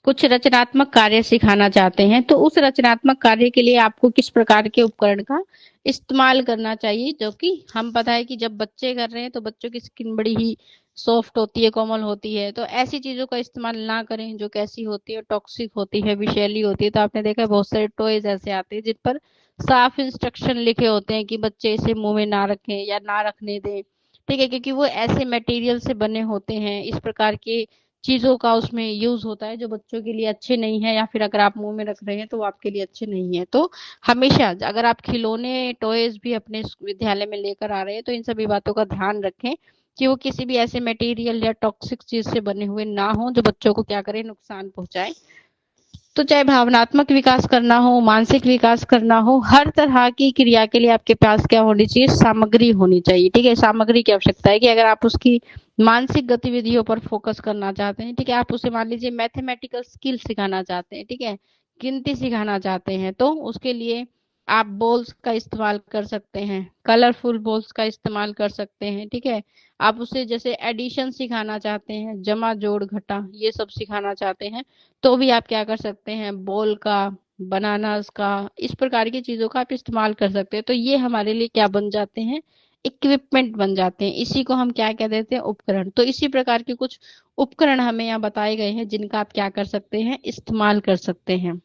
कुछ रचनात्मक कार्य सिखाना चाहते हैं, तो उस रचनात्मक कार्य के लिए आपको किस प्रकार के उपकरण का इस्तेमाल करना चाहिए? जो कि हम पता है कि जब बच्चे कर रहे हैं तो बच्चों की स्किन बड़ी ही सॉफ्ट होती है, कोमल होती है, तो ऐसी चीजों का इस्तेमाल ना करें जो कैसी होती है? टॉक्सिक होती है, विषैली होती है। तो आपने देखा है बहुत सारे टॉयज ऐसे आते हैं जिन पर साफ इंस्ट्रक्शन लिखे होते हैं कि बच्चे इसे मुंह में ना रखें या ना रखने दें, ठीक है, क्योंकि वो ऐसे मटेरियल से बने होते हैं, इस प्रकार के चीजों का उसमें यूज होता है जो बच्चों के लिए अच्छे नहीं है, या फिर अगर आप मुंह में रख रहे हैं तो वो आपके लिए अच्छे नहीं है। तो हमेशा अगर आप खिलौने, टॉयज भी अपने विद्यालय में लेकर आ रहे हैं तो इन सभी बातों का ध्यान रखें कि वो किसी भी ऐसे मटेरियल या टॉक्सिक चीज से बने हुए ना हो जो बच्चों को क्या करे, नुकसान पहुंचाए। तो चाहे भावनात्मक विकास करना हो, मानसिक विकास करना हो, हर तरह की क्रिया के लिए आपके पास क्या होनी चाहिए, सामग्री होनी चाहिए। ठीक है, सामग्री की आवश्यकता है कि अगर आप उसकी मानसिक गतिविधियों पर फोकस करना चाहते हैं, ठीक है, आप उसे मान लीजिए मैथमेटिकल स्किल सिखाना चाहते हैं, ठीक है, गिनती सिखाना चाहते हैं, तो उसके लिए आप बॉल्स का इस्तेमाल कर सकते हैं, कलरफुल बॉल्स का इस्तेमाल कर सकते हैं। ठीक है, आप उसे जैसे एडिशन सिखाना चाहते हैं, जमा जोड़ घटा ये सब सिखाना चाहते हैं, तो भी आप क्या कर सकते हैं, बॉल का, बनानास का, इस प्रकार की चीजों का आप इस्तेमाल कर सकते हैं। तो ये हमारे लिए क्या बन जाते हैं, इक्विपमेंट बन जाते हैं। इसी को हम क्या कह देते हैं, उपकरण। तो इसी प्रकार के कुछ उपकरण हमें यहाँ बताए गए हैं जिनका आप क्या कर सकते हैं, इस्तेमाल कर सकते हैं।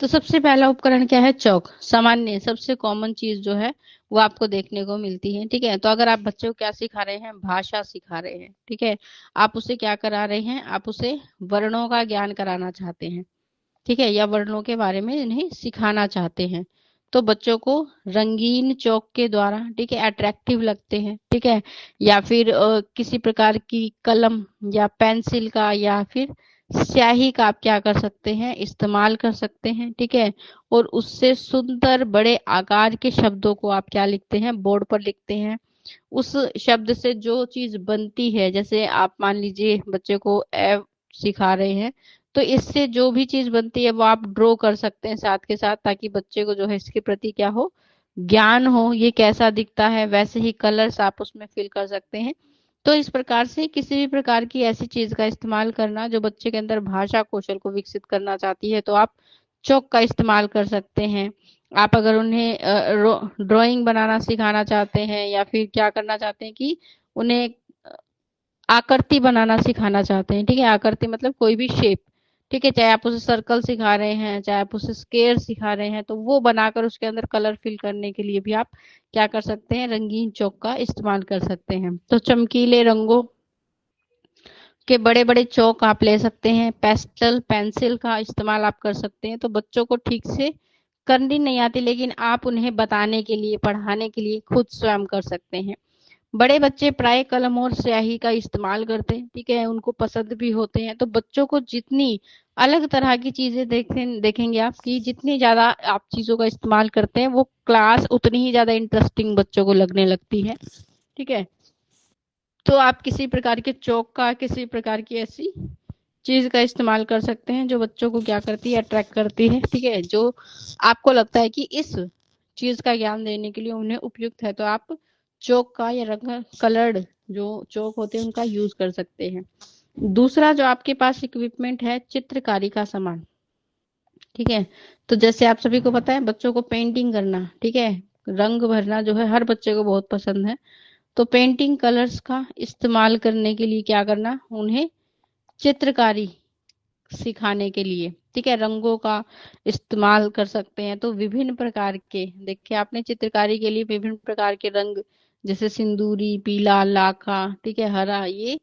तो सबसे पहला उपकरण क्या है, चौक। सामान्य सबसे कॉमन चीज जो है वो आपको देखने को मिलती है। ठीक है, तो अगर आप बच्चे को क्या सिखा रहे हैं, भाषा सिखा रहे हैं, ठीक है, आप उसे क्या करा रहे हैं, आप उसे वर्णों का ज्ञान कराना चाहते हैं, ठीक है, या वर्णों के बारे में इन्हें सिखाना चाहते हैं, तो बच्चों को रंगीन चौक के द्वारा, ठीक है, अट्रैक्टिव लगते हैं, ठीक है, या फिर किसी प्रकार की कलम या पेंसिल का या फिर स्याही का आप क्या कर सकते हैं, इस्तेमाल कर सकते हैं। ठीक है, और उससे सुंदर बड़े आकार के शब्दों को आप क्या लिखते हैं, बोर्ड पर लिखते हैं। उस शब्द से जो चीज बनती है, जैसे आप मान लीजिए बच्चे को ए सिखा रहे हैं, तो इससे जो भी चीज बनती है वो आप ड्रॉ कर सकते हैं साथ के साथ, ताकि बच्चे को जो है इसके प्रति क्या हो, ज्ञान हो, ये कैसा दिखता है, वैसे ही कलर्स आप उसमें फिल कर सकते हैं। तो इस प्रकार से किसी भी प्रकार की ऐसी चीज का इस्तेमाल करना जो बच्चे के अंदर भाषा कौशल को विकसित करना चाहती है, तो आप चौक का इस्तेमाल कर सकते हैं। आप अगर उन्हें ड्राइंग बनाना सिखाना चाहते हैं, या फिर क्या करना चाहते हैं कि उन्हें आकृति बनाना सिखाना चाहते हैं, ठीक है, आकृति मतलब कोई भी शेप, ठीक है, चाहे आप उसे सर्कल सिखा रहे हैं, चाहे आप उसे स्क्वायर सिखा रहे हैं, तो वो बनाकर उसके अंदर कलर फिल करने के लिए भी आप क्या कर सकते हैं, रंगीन चौक का इस्तेमाल कर सकते हैं। तो चमकीले रंगों के बड़े बड़े चौक आप ले सकते हैं, पेस्टल पेंसिल का इस्तेमाल आप कर सकते हैं। तो बच्चों को ठीक से करनी नहीं आती, लेकिन आप उन्हें बताने के लिए, पढ़ाने के लिए खुद स्वयं कर सकते हैं। बड़े बच्चे प्राय कलम और स्याही का इस्तेमाल करते हैं, ठीक है, उनको पसंद भी होते हैं। तो बच्चों को जितनी अलग तरह की चीजें देखेंगे आप, कि जितनी ज्यादा आप चीजों का इस्तेमाल करते हैं, वो क्लास उतनी ही ज्यादा इंटरेस्टिंग बच्चों को लगने लगती है। ठीक है, तो आप किसी प्रकार के चौक का, किसी प्रकार की ऐसी चीज का इस्तेमाल कर सकते हैं जो बच्चों को क्या करती है, अट्रैक्ट करती है। ठीक है, जो आपको लगता है कि इस चीज का ज्ञान देने के लिए उन्हें उपयुक्त है, तो आप चौक का या रंग कलर्ड जो चौक होते हैं उनका यूज कर सकते हैं। दूसरा जो आपके पास इक्विपमेंट है, चित्रकारी का सामान। ठीक है, तो जैसे आप सभी को पता है बच्चों को पेंटिंग करना, ठीक है, रंग भरना जो है हर बच्चे को बहुत पसंद है। तो पेंटिंग कलर्स का इस्तेमाल करने के लिए क्या करना, उन्हें चित्रकारी सिखाने के लिए, ठीक है, रंगों का इस्तेमाल कर सकते हैं। तो विभिन्न प्रकार के, देखिए आपने चित्रकारी के लिए विभिन्न प्रकार के रंग, जैसे सिंदूरी, पीला, लाखा, ठीक है, हरा, ये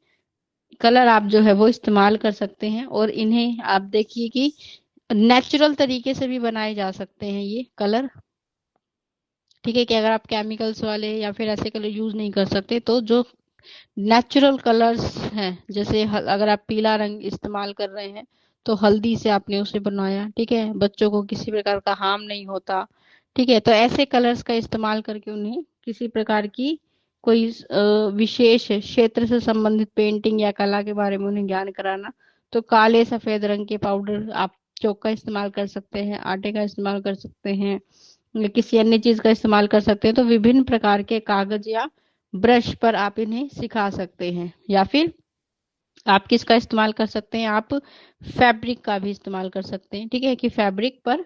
कलर आप जो है वो इस्तेमाल कर सकते हैं। और इन्हें आप देखिए कि नेचुरल तरीके से भी बनाए जा सकते हैं ये कलर। ठीक है, कि अगर आप केमिकल्स वाले या फिर ऐसे कलर यूज नहीं कर सकते, तो जो नेचुरल कलर्स हैं, जैसे अगर आप पीला रंग इस्तेमाल कर रहे हैं, तो हल्दी से आपने उसे बनाया, ठीक है, बच्चों को किसी प्रकार का हार्म नहीं होता। ठीक है, तो ऐसे कलर्स का इस्तेमाल करके उन्हें किसी प्रकार की कोई विशेष क्षेत्र से संबंधित पेंटिंग या कला के बारे में उन्हें ज्ञान कराना। तो काले सफेद रंग के पाउडर आप चौक का इस्तेमाल कर सकते हैं, आटे का इस्तेमाल कर सकते हैं, या किसी अन्य चीज का इस्तेमाल कर सकते हैं। तो विभिन्न प्रकार के कागज या ब्रश पर आप इन्हें सिखा सकते हैं। या फिर आप किसका इस्तेमाल कर सकते हैं, आप फैब्रिक का भी इस्तेमाल कर सकते हैं। ठीक है, कि फैब्रिक पर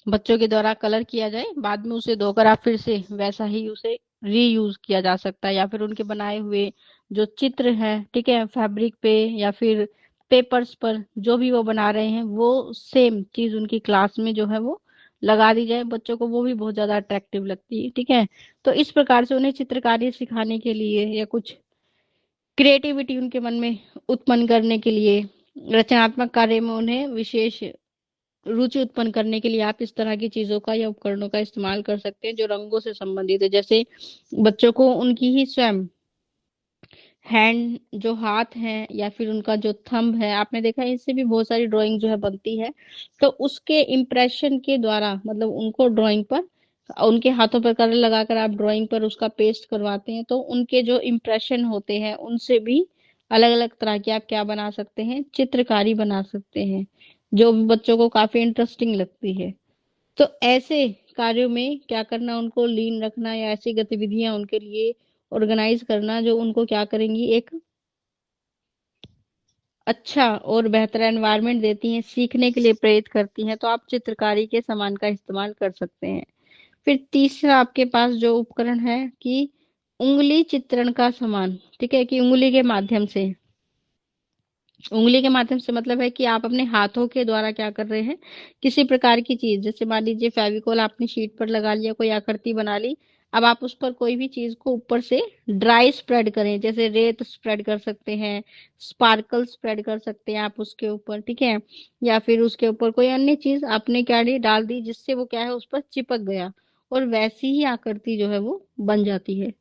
बच्चों के द्वारा कलर किया जाए, बाद में उसे धोकर आप फिर से वैसा ही उसे रीयूज किया जा सकता है। या फिर उनके बनाए हुए जो चित्र हैं, ठीक है, फैब्रिक पे या फिर पेपर्स पर जो भी वो बना रहे हैं, वो सेम चीज उनकी क्लास में जो है वो लगा दी जाए, बच्चों को वो भी बहुत ज्यादा अट्रैक्टिव लगती है। ठीक है, तो इस प्रकार से उन्हें चित्रकारी सिखाने के लिए या कुछ क्रिएटिविटी उनके मन में उत्पन्न करने के लिए, रचनात्मक कार्य में उन्हें विशेष रुचि उत्पन्न करने के लिए आप इस तरह की चीजों का या उपकरणों का इस्तेमाल कर सकते हैं जो रंगों से संबंधित है। जैसे बच्चों को उनकी ही स्वयं हैंड जो हाथ हैं या फिर उनका जो थंब है, आपने देखा है इससे भी बहुत सारी ड्राइंग जो है बनती है। तो उसके इम्प्रेशन के द्वारा, मतलब उनको ड्राइंग पर, उनके हाथों पर कलर लगाकर आप ड्राइंग पर उसका पेस्ट करवाते हैं, तो उनके जो इम्प्रेशन होते हैं उनसे भी अलग अलग तरह की आप क्या बना सकते हैं, चित्रकारी बना सकते हैं, जो भी बच्चों को काफी इंटरेस्टिंग लगती है। तो ऐसे कार्यों में क्या करना, उनको लीन रखना या ऐसी गतिविधियां उनके लिए ऑर्गेनाइज करना जो उनको क्या करेंगी, एक अच्छा और बेहतर एनवायरनमेंट देती हैं, सीखने के लिए प्रेरित करती हैं। तो आप चित्रकारी के सामान का इस्तेमाल कर सकते हैं। फिर तीसरा आपके पास जो उपकरण है कि उंगली चित्रण का सामान, ठीक है, कि उंगली के माध्यम से मतलब है कि आप अपने हाथों के द्वारा क्या कर रहे हैं, किसी प्रकार की चीज, जैसे मान लीजिए फेविकोल आपने शीट पर लगा लिया, कोई आकृति बना ली, अब आप उस पर कोई भी चीज को ऊपर से ड्राई स्प्रेड करें, जैसे रेत स्प्रेड कर सकते हैं, स्पार्कल स्प्रेड कर सकते हैं आप उसके ऊपर, ठीक है, या फिर उसके ऊपर कोई अन्य चीज आपने क्या डाल दी जिससे वो क्या है उस पर चिपक गया, और वैसी ही आकृति जो है वो बन जाती है।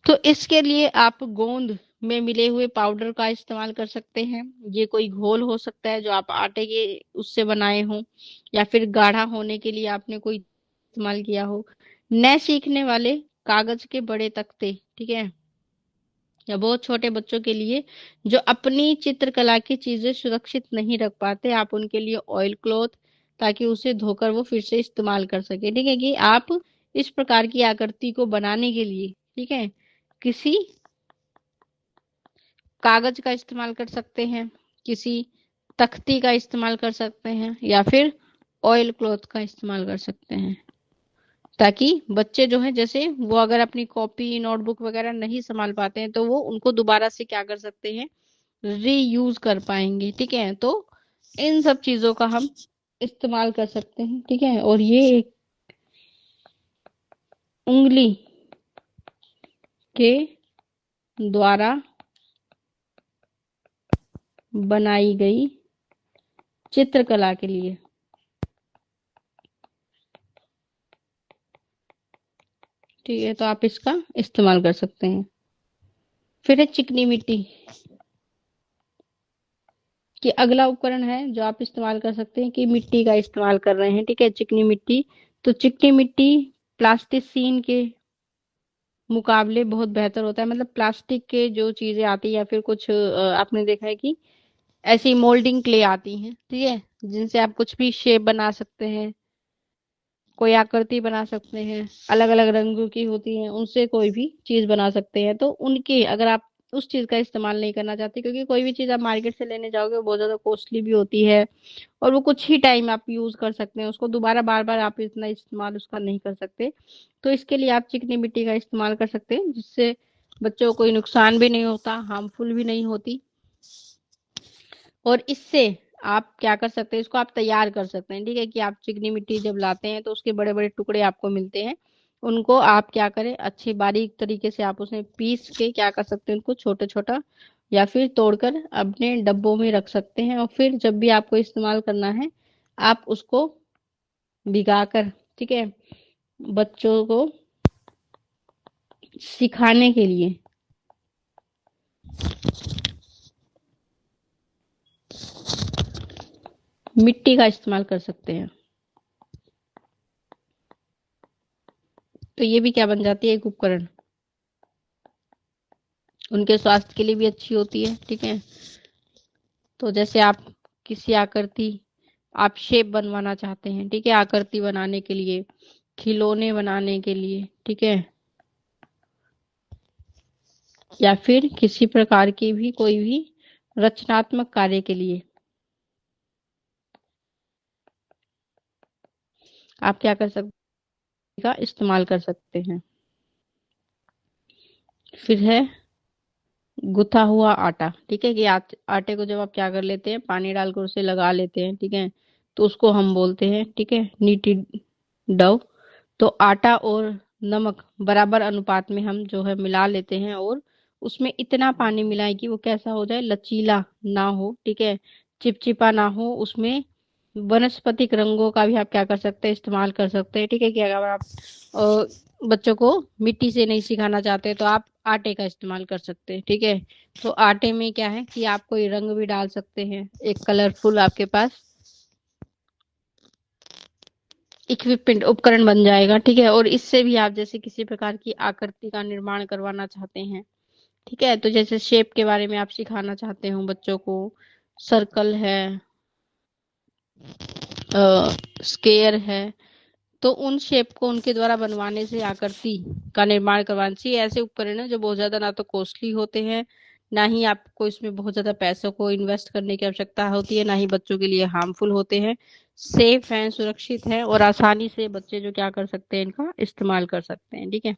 तो इसके लिए आप गोंद में मिले हुए पाउडर का इस्तेमाल कर सकते हैं। ये कोई घोल हो सकता है जो आप आटे के उससे बनाए हो, या फिर गाढ़ा होने के लिए आपने कोई इस्तेमाल किया हो। नए सीखने वाले कागज के बड़े तख्ते, ठीक है, या बहुत छोटे बच्चों के लिए जो अपनी चित्रकला की चीजें सुरक्षित नहीं रख पाते, आप उनके लिए ऑयल क्लॉथ, ताकि उसे धोकर वो फिर से इस्तेमाल कर सके, ठीक है, कि आप इस प्रकार की आकृति को बनाने के लिए, ठीक है, किसी कागज का इस्तेमाल कर सकते हैं, किसी तख्ती का इस्तेमाल कर सकते हैं, या फिर ऑयल क्लॉथ का इस्तेमाल कर सकते हैं, ताकि बच्चे जो है, जैसे वो अगर अपनी कॉपी नोटबुक वगैरह नहीं संभाल पाते हैं तो वो उनको दोबारा से क्या कर सकते हैं, रीयूज कर पाएंगे, ठीक है। तो इन सब चीजों का हम इस्तेमाल कर सकते हैं, ठीक है। और ये एक उंगली के द्वारा बनाई गई चित्रकला के लिए, ठीक है, तो आप इसका इस्तेमाल कर सकते हैं। फिर है चिकनी मिट्टी, कि अगला उपकरण है जो आप इस्तेमाल कर सकते हैं, कि मिट्टी का इस्तेमाल कर रहे हैं, ठीक है, चिकनी मिट्टी। तो चिकनी मिट्टी प्लास्टिसीन के मुकाबले बहुत बेहतर होता है, मतलब प्लास्टिक के जो चीजें आती है या फिर कुछ आपने देखा है कि ऐसी मोल्डिंग क्ले आती हैं, ठीक है, जिनसे आप कुछ भी शेप बना सकते हैं, कोई आकृति बना सकते हैं, अलग अलग रंगों की होती हैं, उनसे कोई भी चीज बना सकते हैं। तो उनके, अगर आप उस चीज का इस्तेमाल नहीं करना चाहते, क्योंकि कोई भी चीज आप मार्केट से लेने जाओगे वो बहुत ज्यादा कॉस्टली भी होती है, और वो कुछ ही टाइम आप यूज कर सकते हैं उसको, दोबारा बार बार आप इतना इस्तेमाल उसका नहीं कर सकते। तो इसके लिए आप चिकनी मिट्टी का इस्तेमाल कर सकते हैं, जिससे बच्चों को कोई नुकसान भी नहीं होता, हार्मफुल भी नहीं होती। और इससे आप क्या कर सकते हैं, इसको आप तैयार कर सकते हैं, ठीक है, कि आप चिकनी मिट्टी जब लाते हैं तो उसके बड़े बड़े टुकड़े आपको मिलते हैं, उनको आप क्या करें, अच्छी बारीक तरीके से आप उसे पीस के क्या कर सकते हैं, उनको छोटा छोटा या फिर तोड़कर अपने डब्बों में रख सकते हैं, और फिर जब भी आपको इस्तेमाल करना है आप उसको भिगाकर, ठीक है, बच्चों को सिखाने के लिए मिट्टी का इस्तेमाल कर सकते हैं। तो ये भी क्या बन जाती है, एक उपकरण, उनके स्वास्थ्य के लिए भी अच्छी होती है, ठीक है। तो जैसे आप किसी आकृति, आप शेप बनवाना चाहते हैं, ठीक है, आकृति बनाने के लिए, खिलौने बनाने के लिए, ठीक है, या फिर किसी प्रकार की भी कोई भी रचनात्मक कार्य के लिए आप क्या कर सकते का इस्तेमाल कर सकते हैं। फिर है गुथा हुआ आटा, ठीक है, कि आटे को जब आप क्या कर लेते हैं, पानी डालकर उसे लगा लेते हैं, ठीक है, तो उसको हम बोलते हैं, ठीक है, नीटेड डव। तो आटा और नमक बराबर अनुपात में हम जो है मिला लेते हैं, और उसमें इतना पानी मिलाएं कि वो कैसा हो जाए, लचीला ना हो, ठीक है, चिपचिपा ना हो, उसमें वनस्पतिक रंगों का भी आप क्या कर सकते हैं, इस्तेमाल कर सकते हैं, ठीक है, कि अगर आप बच्चों को मिट्टी से नहीं सिखाना चाहते तो आप आटे का इस्तेमाल कर सकते हैं। ठीक है, तो आटे में क्या है कि आप कोई रंग भी डाल सकते हैं, एक कलरफुल आपके पास इक्विपमेंट उपकरण बन जाएगा। ठीक है, और इससे भी आप जैसे किसी प्रकार की आकृति का निर्माण करवाना चाहते हैं, ठीक है, तो जैसे शेप के बारे में आप सिखाना चाहते हो बच्चों को, सर्कल है, स्केयर है, तो उन शेप को उनके द्वारा बनवाने से, आकृति का निर्माण करवाने से, ऐसे उपकरण है जो बहुत ज्यादा ना तो कॉस्टली होते हैं, ना ही आपको इसमें बहुत ज्यादा पैसों को इन्वेस्ट करने की आवश्यकता होती है, ना ही बच्चों के लिए हार्मफुल होते हैं, सेफ हैं, सुरक्षित हैं, और आसानी से बच्चे जो क्या कर सकते हैं, इनका इस्तेमाल कर सकते हैं। ठीक है,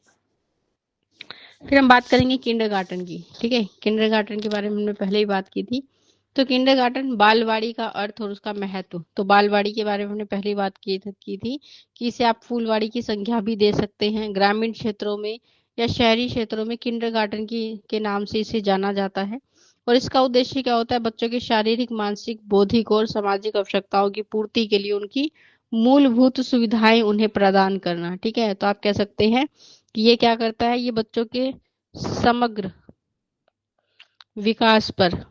फिर हम बात करेंगे किंडरगार्टन की। ठीक है, किंडरगार्टन के बारे में हमने पहले ही बात की थी। तो किंडरगार्टन, बालवाड़ी का अर्थ और उसका महत्व। तो बालवाड़ी के बारे में हमने पहली बात की थी कि इसे आप फूलवाड़ी की संख्या भी दे सकते हैं। ग्रामीण क्षेत्रों में या शहरी क्षेत्रों में किंडरगार्टन की के नाम से इसे जाना जाता है। और इसका उद्देश्य क्या होता है? बच्चों की शारीरिक, मानसिक, बौद्धिक और सामाजिक आवश्यकताओं की पूर्ति के लिए उनकी मूलभूत सुविधाएं उन्हें प्रदान करना। ठीक है, तो आप कह सकते हैं कि ये क्या करता है, ये बच्चों के समग्र विकास पर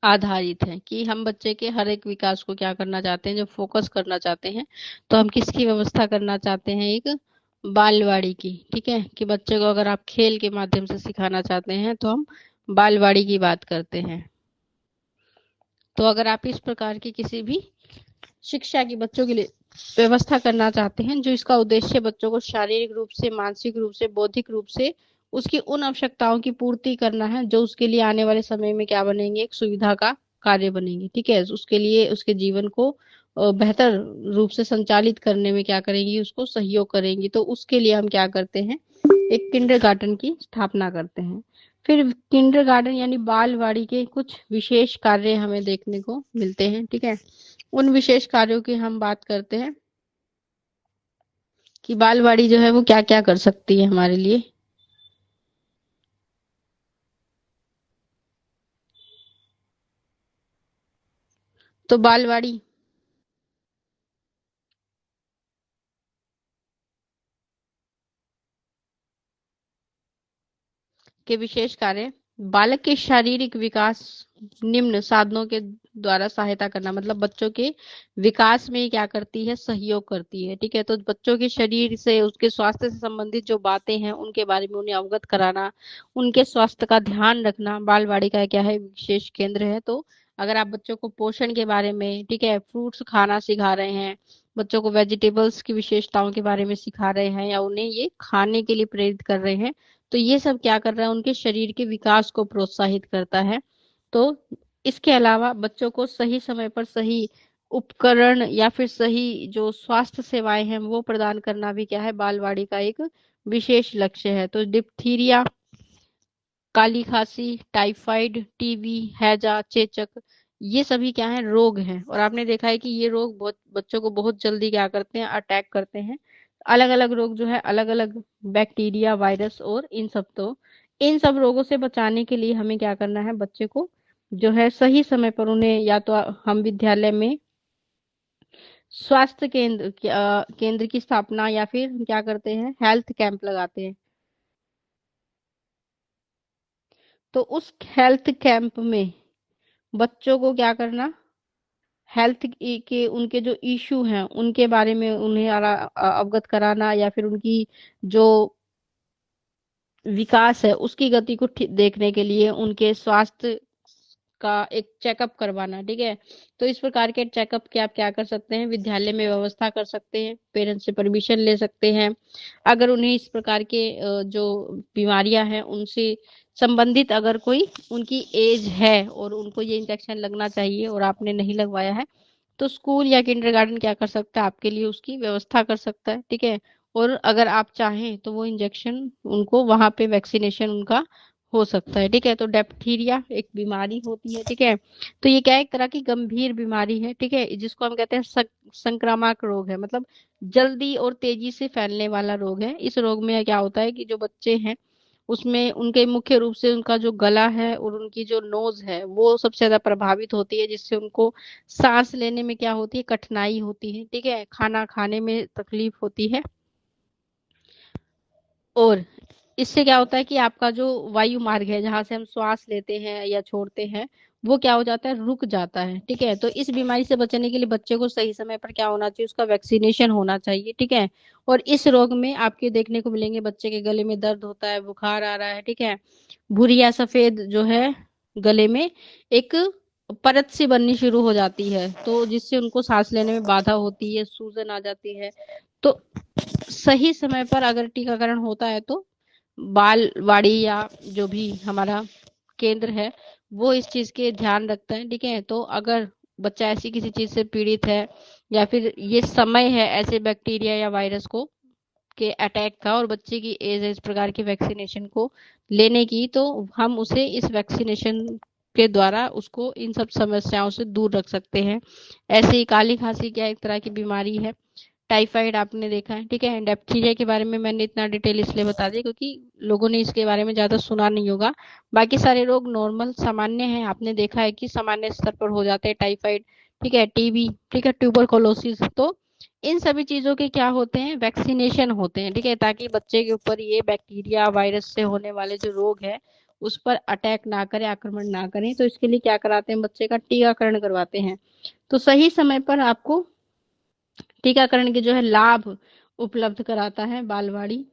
आधारित है कि हम बच्चे के हर एक विकास को क्या करना चाहते हैं, जब फोकस करना चाहते हैं तो हम किसकी व्यवस्था करना चाहते हैं, एक बालवाड़ी की। ठीक है, कि बच्चे को अगर आप खेल के माध्यम से सिखाना चाहते हैं तो हम बालवाड़ी की बात करते हैं। तो अगर आप इस प्रकार की किसी भी शिक्षा की बच्चों के लिए व्यवस्था करना चाहते हैं जो इसका उद्देश्य बच्चों को शारीरिक रूप से, मानसिक रूप से, बौद्धिक रूप से उसकी उन आवश्यकताओं की पूर्ति करना है जो उसके लिए आने वाले समय में क्या बनेंगे, एक सुविधा का कार्य बनेंगे। ठीक है, उसके लिए उसके जीवन को बेहतर रूप से संचालित करने में क्या करेंगी, उसको सहयोग करेंगी। तो उसके लिए हम क्या करते हैं, एक किंडरगार्टन की स्थापना करते हैं। फिर किंडरगार्टन यानी बालवाड़ी के कुछ विशेष कार्य हमें देखने को मिलते हैं। ठीक है, उन विशेष कार्यों की हम बात करते हैं कि बालवाड़ी जो है वो क्या क्या कर सकती है हमारे लिए। तो बालवाड़ी के विशेष कार्य, बालक के शारीरिक विकास निम्न साधनों के द्वारा सहायता करना, मतलब बच्चों के विकास में क्या करती है, सहयोग करती है। ठीक है, तो बच्चों के शरीर से, उसके स्वास्थ्य से संबंधित जो बातें हैं उनके बारे में उन्हें अवगत कराना, उनके स्वास्थ्य का ध्यान रखना बालवाड़ी का क्या है, विशेष केंद्र है। तो अगर आप बच्चों को पोषण के बारे में, ठीक है, फ्रूट्स खाना सिखा रहे हैं, बच्चों को वेजिटेबल्स की विशेषताओं के बारे में सिखा रहे हैं, या उन्हें ये खाने के लिए प्रेरित कर रहे हैं, तो ये सब क्या कर रहा है, उनके शरीर के विकास को प्रोत्साहित करता है। तो इसके अलावा बच्चों को सही समय पर सही उपकरण या फिर सही जो स्वास्थ्य सेवाएं हैं वो प्रदान करना भी क्या है, बालवाड़ी का एक विशेष लक्ष्य है। तो डिप्थीरिया, काली खांसी, टाइफाइड, टीबी, हैजा, चेचक, ये सभी क्या है, रोग हैं। और आपने देखा है कि ये रोग बहुत बच्चों को बहुत जल्दी क्या करते हैं, अटैक करते हैं। अलग अलग रोग जो है, अलग अलग बैक्टीरिया, वायरस और इन सब, तो इन सब रोगों से बचाने के लिए हमें क्या करना है, बच्चे को जो है सही समय पर उन्हें या तो हम विद्यालय में स्वास्थ्य केंद्र की स्थापना, या फिर हम क्या करते हैं, हेल्थ कैंप लगाते हैं। तो उस हेल्थ कैंप में बच्चों को क्या करना, हेल्थ के उनके जो इशू हैं उनके बारे में उन्हें अवगत कराना, या फिर उनकी जो विकास है उसकी गति को देखने के लिए उनके स्वास्थ्य का एक चेकअप करवाना। ठीक है, तो इस प्रकार के चेकअप के आप क्या कर सकते हैं, विद्यालय में व्यवस्था कर सकते हैं, पेरेंट्स से परमिशन ले सकते हैं। अगर उन्हें इस प्रकार के जो बीमारियां हैं उनसे संबंधित अगर कोई उनकी एज है और उनको ये इंजेक्शन लगना चाहिए और आपने नहीं लगवाया है, तो स्कूल या किंडरगार्टन क्या कर सकता है, आपके लिए उसकी व्यवस्था कर सकता है। ठीक है, और अगर आप चाहें तो वो इंजेक्शन उनको वहां पे वैक्सीनेशन उनका हो सकता है। ठीक है, तो डेप्थीरिया एक बीमारी होती है। ठीक है, तो ये क्या है, एक तरह की गंभीर बीमारी है। ठीक है, जिसको हम कहते हैं संक्रामक रोग है, मतलब जल्दी और तेजी से फैलने वाला रोग है। इस रोग में क्या होता है कि जो बच्चे हैं उसमें उनके मुख्य रूप से उनका जो गला है और उनकी जो नोज है वो सबसे ज्यादा प्रभावित होती है, जिससे उनको सांस लेने में क्या होती है, कठिनाई होती है। ठीक है, खाना खाने में तकलीफ होती है। और इससे क्या होता है कि आपका जो वायु मार्ग है, जहां से हम श्वास लेते हैं या छोड़ते हैं, वो क्या हो जाता है, रुक जाता है। ठीक है, तो इस बीमारी से बचने के लिए बच्चे को सही समय पर क्या होना चाहिए, उसका वैक्सीनेशन होना चाहिए। ठीक है, और इस रोग में आपके देखने को मिलेंगे बच्चे के गले में दर्द होता है, बुखार आ रहा है। ठीक है, भूरी या सफेद जो है गले में एक परत सी बननी शुरू हो जाती है, तो जिससे उनको सांस लेने में बाधा होती है, सूजन आ जाती है। तो सही समय पर अगर टीकाकरण होता है तो बालवाड़ी या जो भी हमारा केंद्र है वो इस चीज के ध्यान रखता है। ठीक है, तो अगर बच्चा ऐसी किसी चीज से पीड़ित है या फिर ये समय है ऐसे बैक्टीरिया या वायरस को के अटैक का और बच्चे की एज है इस प्रकार की वैक्सीनेशन को लेने की, तो हम उसे इस वैक्सीनेशन के द्वारा उसको इन सब समस्याओं से दूर रख सकते हैं। ऐसे ही काली खांसी क्या एक तरह की बीमारी है, टाइफाइड आपने देखा है। ठीक है, डिप्थीरिया के बारे में मैंने इतना डिटेल इसलिए बता दिया क्योंकि लोगों ने इसके बारे में ज्यादा सुना नहीं होगा। बाकी सारे रोग नॉर्मल सामान्य हैं, आपने देखा है कि सामान्य स्तर पर हो जाते हैं, टाइफाइड, ठीक है, टीबी, ठीक है, ट्यूबरकुलोसिस। तो इन सभी चीजों के क्या होते हैं, वैक्सीनेशन होते हैं। ठीक है, ताकि बच्चे के ऊपर ये बैक्टीरिया वायरस से होने वाले जो रोग है उस पर अटैक ना करे, आक्रमण ना करें। तो इसके लिए क्या कराते हैं, बच्चे का टीकाकरण करवाते हैं। तो सही समय पर आपको टीकाकरण के जो है लाभ उपलब्ध कराता है बालवाड़ी।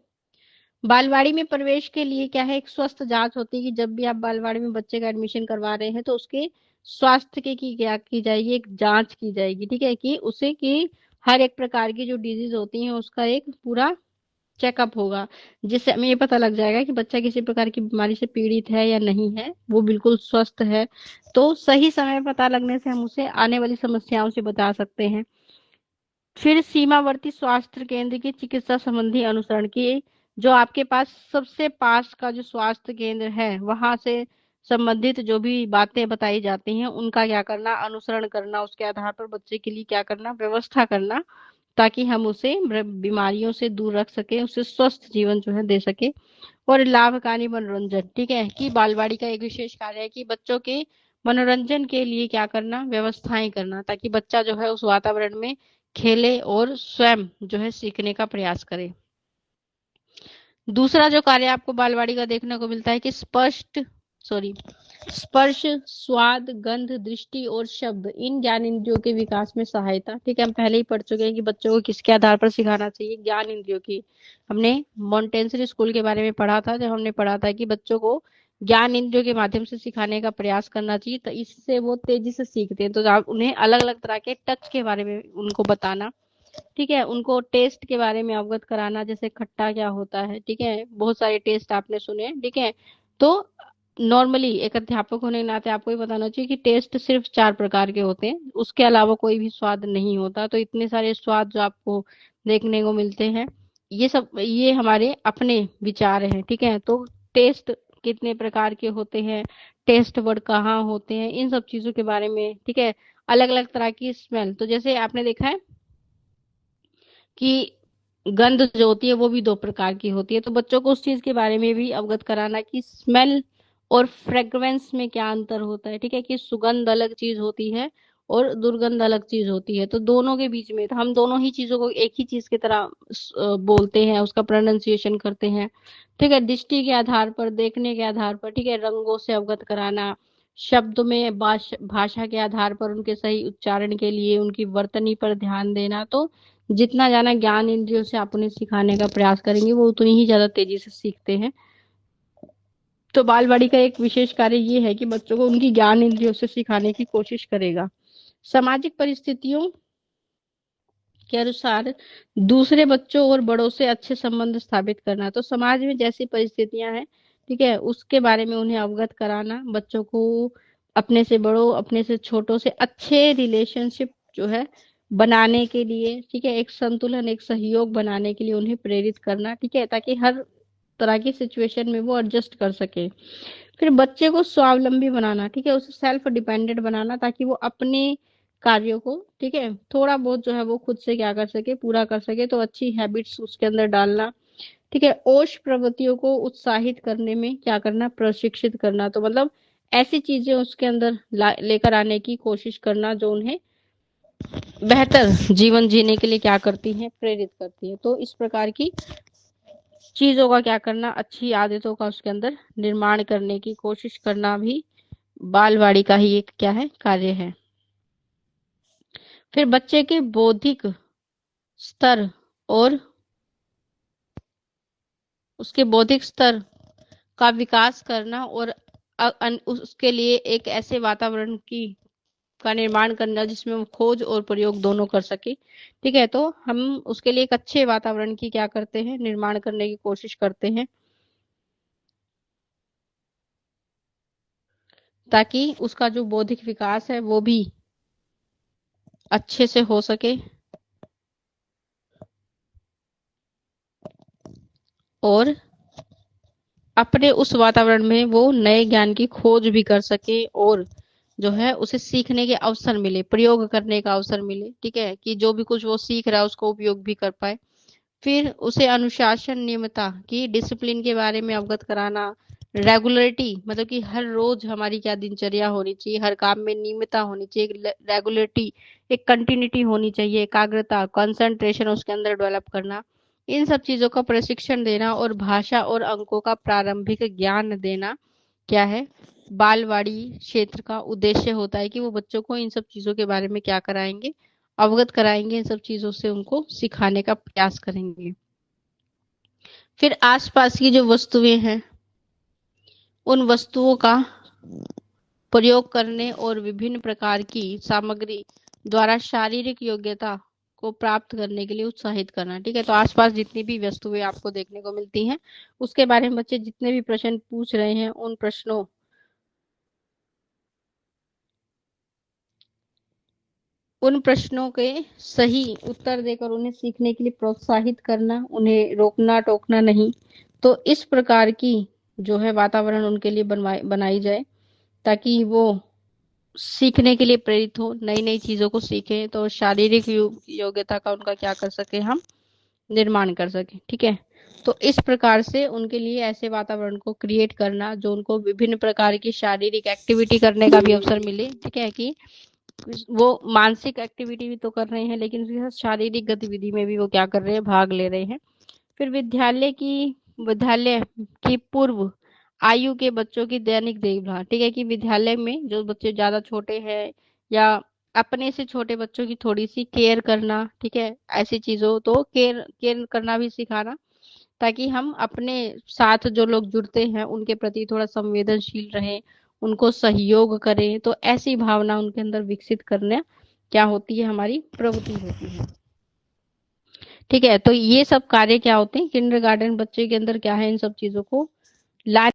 बालवाड़ी में प्रवेश के लिए क्या है, एक स्वस्थ जांच होती है कि जब भी आप बालवाड़ी में बच्चे का एडमिशन करवा रहे हैं तो उसके स्वास्थ्य के की क्या की जाएगी, एक जांच की जाएगी। ठीक है, कि उसे कि हर एक प्रकार की जो डिजीज होती है उसका एक पूरा चेकअप होगा, जिससे हमें ये पता लग जाएगा कि बच्चा किसी प्रकार की बीमारी से पीड़ित है या नहीं है, वो बिल्कुल स्वस्थ है। तो सही समय पता लगने से हम उसे आने वाली समस्याओं से बचा सकते हैं। फिर सीमावर्ती स्वास्थ्य केंद्र की चिकित्सा संबंधी अनुसरण की, जो आपके पास सबसे पास का जो स्वास्थ्य केंद्र है वहां से संबंधित जो भी बातें बताई जाती हैं उनका क्या करना, अनुसरण करना, उसके आधार पर बच्चे के लिए क्या करना, व्यवस्था करना, ताकि हम उसे बीमारियों से दूर रख सके, उसे स्वस्थ जीवन जो है दे सके। और लाभकारी मनोरंजन, ठीक है, कि बालवाड़ी का एक विशेष कार्य है कि बच्चों के मनोरंजन के लिए क्या करना, व्यवस्थाएं करना, ताकि बच्चा जो है उस वातावरण में खेले और स्वयं जो है सीखने का प्रयास करे। दूसरा जो कार्य आपको बालवाड़ी का देखने को मिलता है कि स्पर्श, स्वाद, गंध, दृष्टि और शब्द, इन ज्ञान इंद्रियों के विकास में सहायता। ठीक है, हम पहले ही पढ़ चुके हैं कि बच्चों को किसके आधार पर सिखाना चाहिए, ज्ञान इंद्रियों की। हमने मॉन्टेसरी स्कूल के बारे में पढ़ा था, जब हमने पढ़ा था कि बच्चों को ज्ञान इंद्रियों के माध्यम से सिखाने का प्रयास करना चाहिए, तो इससे वो तेजी से सीखते हैं। तो आप उन्हें अलग अलग तरह के टच के बारे में उनको बताना, ठीक है, उनको टेस्ट के बारे में अवगत कराना, जैसे खट्टा क्या होता है। ठीक है, बहुत सारे टेस्ट आपने सुने हैं। ठीक है, तो नॉर्मली एक अध्यापक होने के नाते आपको ही बताना चाहिए कि टेस्ट सिर्फ 4 प्रकार के होते हैं, उसके अलावा कोई भी स्वाद नहीं होता। तो इतने सारे स्वाद जो आपको देखने को मिलते हैं, ये सब ये हमारे अपने विचार हैं। ठीक है, तो टेस्ट कितने प्रकार के होते हैं, टेस्ट वर्ड कहाँ होते हैं, इन सब चीजों के बारे में। ठीक है, अलग अलग तरह की स्मेल, तो जैसे आपने देखा है कि गंध जो होती है वो भी 2 प्रकार की होती है, तो बच्चों को उस चीज के बारे में भी अवगत कराना कि स्मेल और फ्रेग्रेंस में क्या अंतर होता है। ठीक है, कि सुगंध अलग चीज होती है और दुर्गंध अलग चीज होती है, तो दोनों के बीच में, तो हम दोनों ही चीजों को एक ही चीज की तरह बोलते हैं, उसका प्रोनाउंसिएशन करते हैं। ठीक है, दृष्टि के आधार पर, देखने के आधार पर, ठीक है, रंगों से अवगत कराना, शब्द में भाषा के आधार पर उनके सही उच्चारण के लिए उनकी वर्तनी पर ध्यान देना। तो जितना ज्यादा ज्ञान इंद्रियों से आप उन्हें सिखाने का प्रयास करेंगे वो उतनी ही ज्यादा तेजी से सीखते हैं। तो बालवाड़ी का एक विशेष कार्य ये है कि बच्चों को उनकी ज्ञान इंद्रियों से सिखाने की कोशिश करेगा। सामाजिक परिस्थितियों के अनुसार दूसरे बच्चों और बड़ों से अच्छे संबंध स्थापित करना, तो समाज में जैसी परिस्थितियां हैं, ठीक है, उसके बारे में उन्हें अवगत कराना, बच्चों को अपने से बड़ों, अपने से छोटों से अच्छे रिलेशनशिप जो है बनाने के लिए, ठीक है, एक संतुलन, एक सहयोग बनाने के लिए उन्हें प्रेरित करना। ठीक है, ताकि हर तरह की सिचुएशन में वो एडजस्ट कर सके। फिर बच्चे को स्वावलंबी बनाना, ठीक है, उसे सेल्फ डिपेंडेंट बनाना, ताकि वो अपने कार्यों को, ठीक है, थोड़ा बहुत जो है वो खुद से क्या कर सके, पूरा कर सके। तो अच्छी हैबिट्स उसके अंदर डालना, ठीक है, ओष प्रवृत्तियों को उत्साहित करने में क्या करना, प्रशिक्षित करना। तो मतलब ऐसी चीजें उसके अंदर लेकर आने की कोशिश करना जो उन्हें बेहतर जीवन जीने के लिए क्या करती हैं, प्रेरित करती है। तो इस प्रकार की चीजों का क्या करना, अच्छी आदतों का उसके अंदर निर्माण करने की कोशिश करना भी बालवाड़ी का ही एक क्या है, कार्य है। फिर बच्चे के बौद्धिक स्तर और उसके बौद्धिक स्तर का विकास करना और उसके लिए एक ऐसे वातावरण की का निर्माण करना जिसमें वो खोज और प्रयोग दोनों कर सके। ठीक है, तो हम उसके लिए एक अच्छे वातावरण की क्या करते हैं, निर्माण करने की कोशिश करते हैं, ताकि उसका जो बौद्धिक विकास है वो भी अच्छे से हो सके और अपने उस वातावरण में वो नए ज्ञान की खोज भी कर सके और जो है उसे सीखने के अवसर मिले, प्रयोग करने का अवसर मिले। ठीक है, कि जो भी कुछ वो सीख रहा है उसको उपयोग भी कर पाए। फिर उसे अनुशासन, नियमता की, डिसिप्लिन के बारे में अवगत कराना, रेगुलरिटी मतलब कि हर रोज हमारी क्या दिनचर्या होनी चाहिए, हर काम में नियमितता होनी चाहिए, एक रेगुलरिटी, एक कंटिन्यूटी होनी चाहिए, एकाग्रता, कंसंट्रेशन उसके अंदर डेवलप करना, इन सब चीजों का प्रशिक्षण देना और भाषा और अंकों का प्रारंभिक ज्ञान देना क्या है, बालवाड़ी क्षेत्र का उद्देश्य होता है कि वो बच्चों को इन सब चीजों के बारे में क्या कराएंगे, अवगत कराएंगे, इन सब चीजों से उनको सिखाने का प्रयास करेंगे। फिर आसपास की जो वस्तुएं हैं उन वस्तुओं का प्रयोग करने और विभिन्न प्रकार की सामग्री द्वारा शारीरिक योग्यता को प्राप्त करने के लिए उत्साहित करना। ठीक है, तो आसपास जितनी भी वस्तुएं आपको देखने को मिलती हैं उसके बारे में बच्चे जितने भी प्रश्न पूछ रहे हैं उन प्रश्नों के सही उत्तर देकर उन्हें सीखने के लिए प्रोत्साहित करना, उन्हें रोकना टोकना नहीं। तो इस प्रकार की जो है वातावरण उनके लिए बनाई जाए ताकि वो सीखने के लिए प्रेरित हो, नई नई चीजों को सीखें, तो शारीरिक योग्यता का उनका क्या कर सके, हम निर्माण कर सके। ठीक है, तो इस प्रकार से उनके लिए ऐसे वातावरण को क्रिएट करना जो उनको विभिन्न प्रकार की शारीरिक एक्टिविटी करने का भी अवसर मिले। ठीक है, कि वो मानसिक एक्टिविटी भी तो कर रहे हैं लेकिन उसके साथ शारीरिक गतिविधि में भी वो क्या कर रहे हैं, भाग ले रहे हैं। फिर विद्यालय की पूर्व आयु के बच्चों की दैनिक देखभाल। ठीक है, कि विद्यालय में जो बच्चे ज्यादा छोटे हैं या अपने से छोटे बच्चों की थोड़ी सी केयर करना। ठीक है, ऐसी चीजों तो केयर केयर करना भी सिखाना, ताकि हम अपने साथ जो लोग जुड़ते हैं उनके प्रति थोड़ा संवेदनशील रहें, उनको सहयोग करें। तो ऐसी भावना उनके अंदर विकसित करने क्या होती है, हमारी प्रवृत्ति होती है। ठीक है, तो ये सब कार्य क्या होते हैं, किंडरगार्टन बच्चे के अंदर क्या है, इन सब चीजों को लाने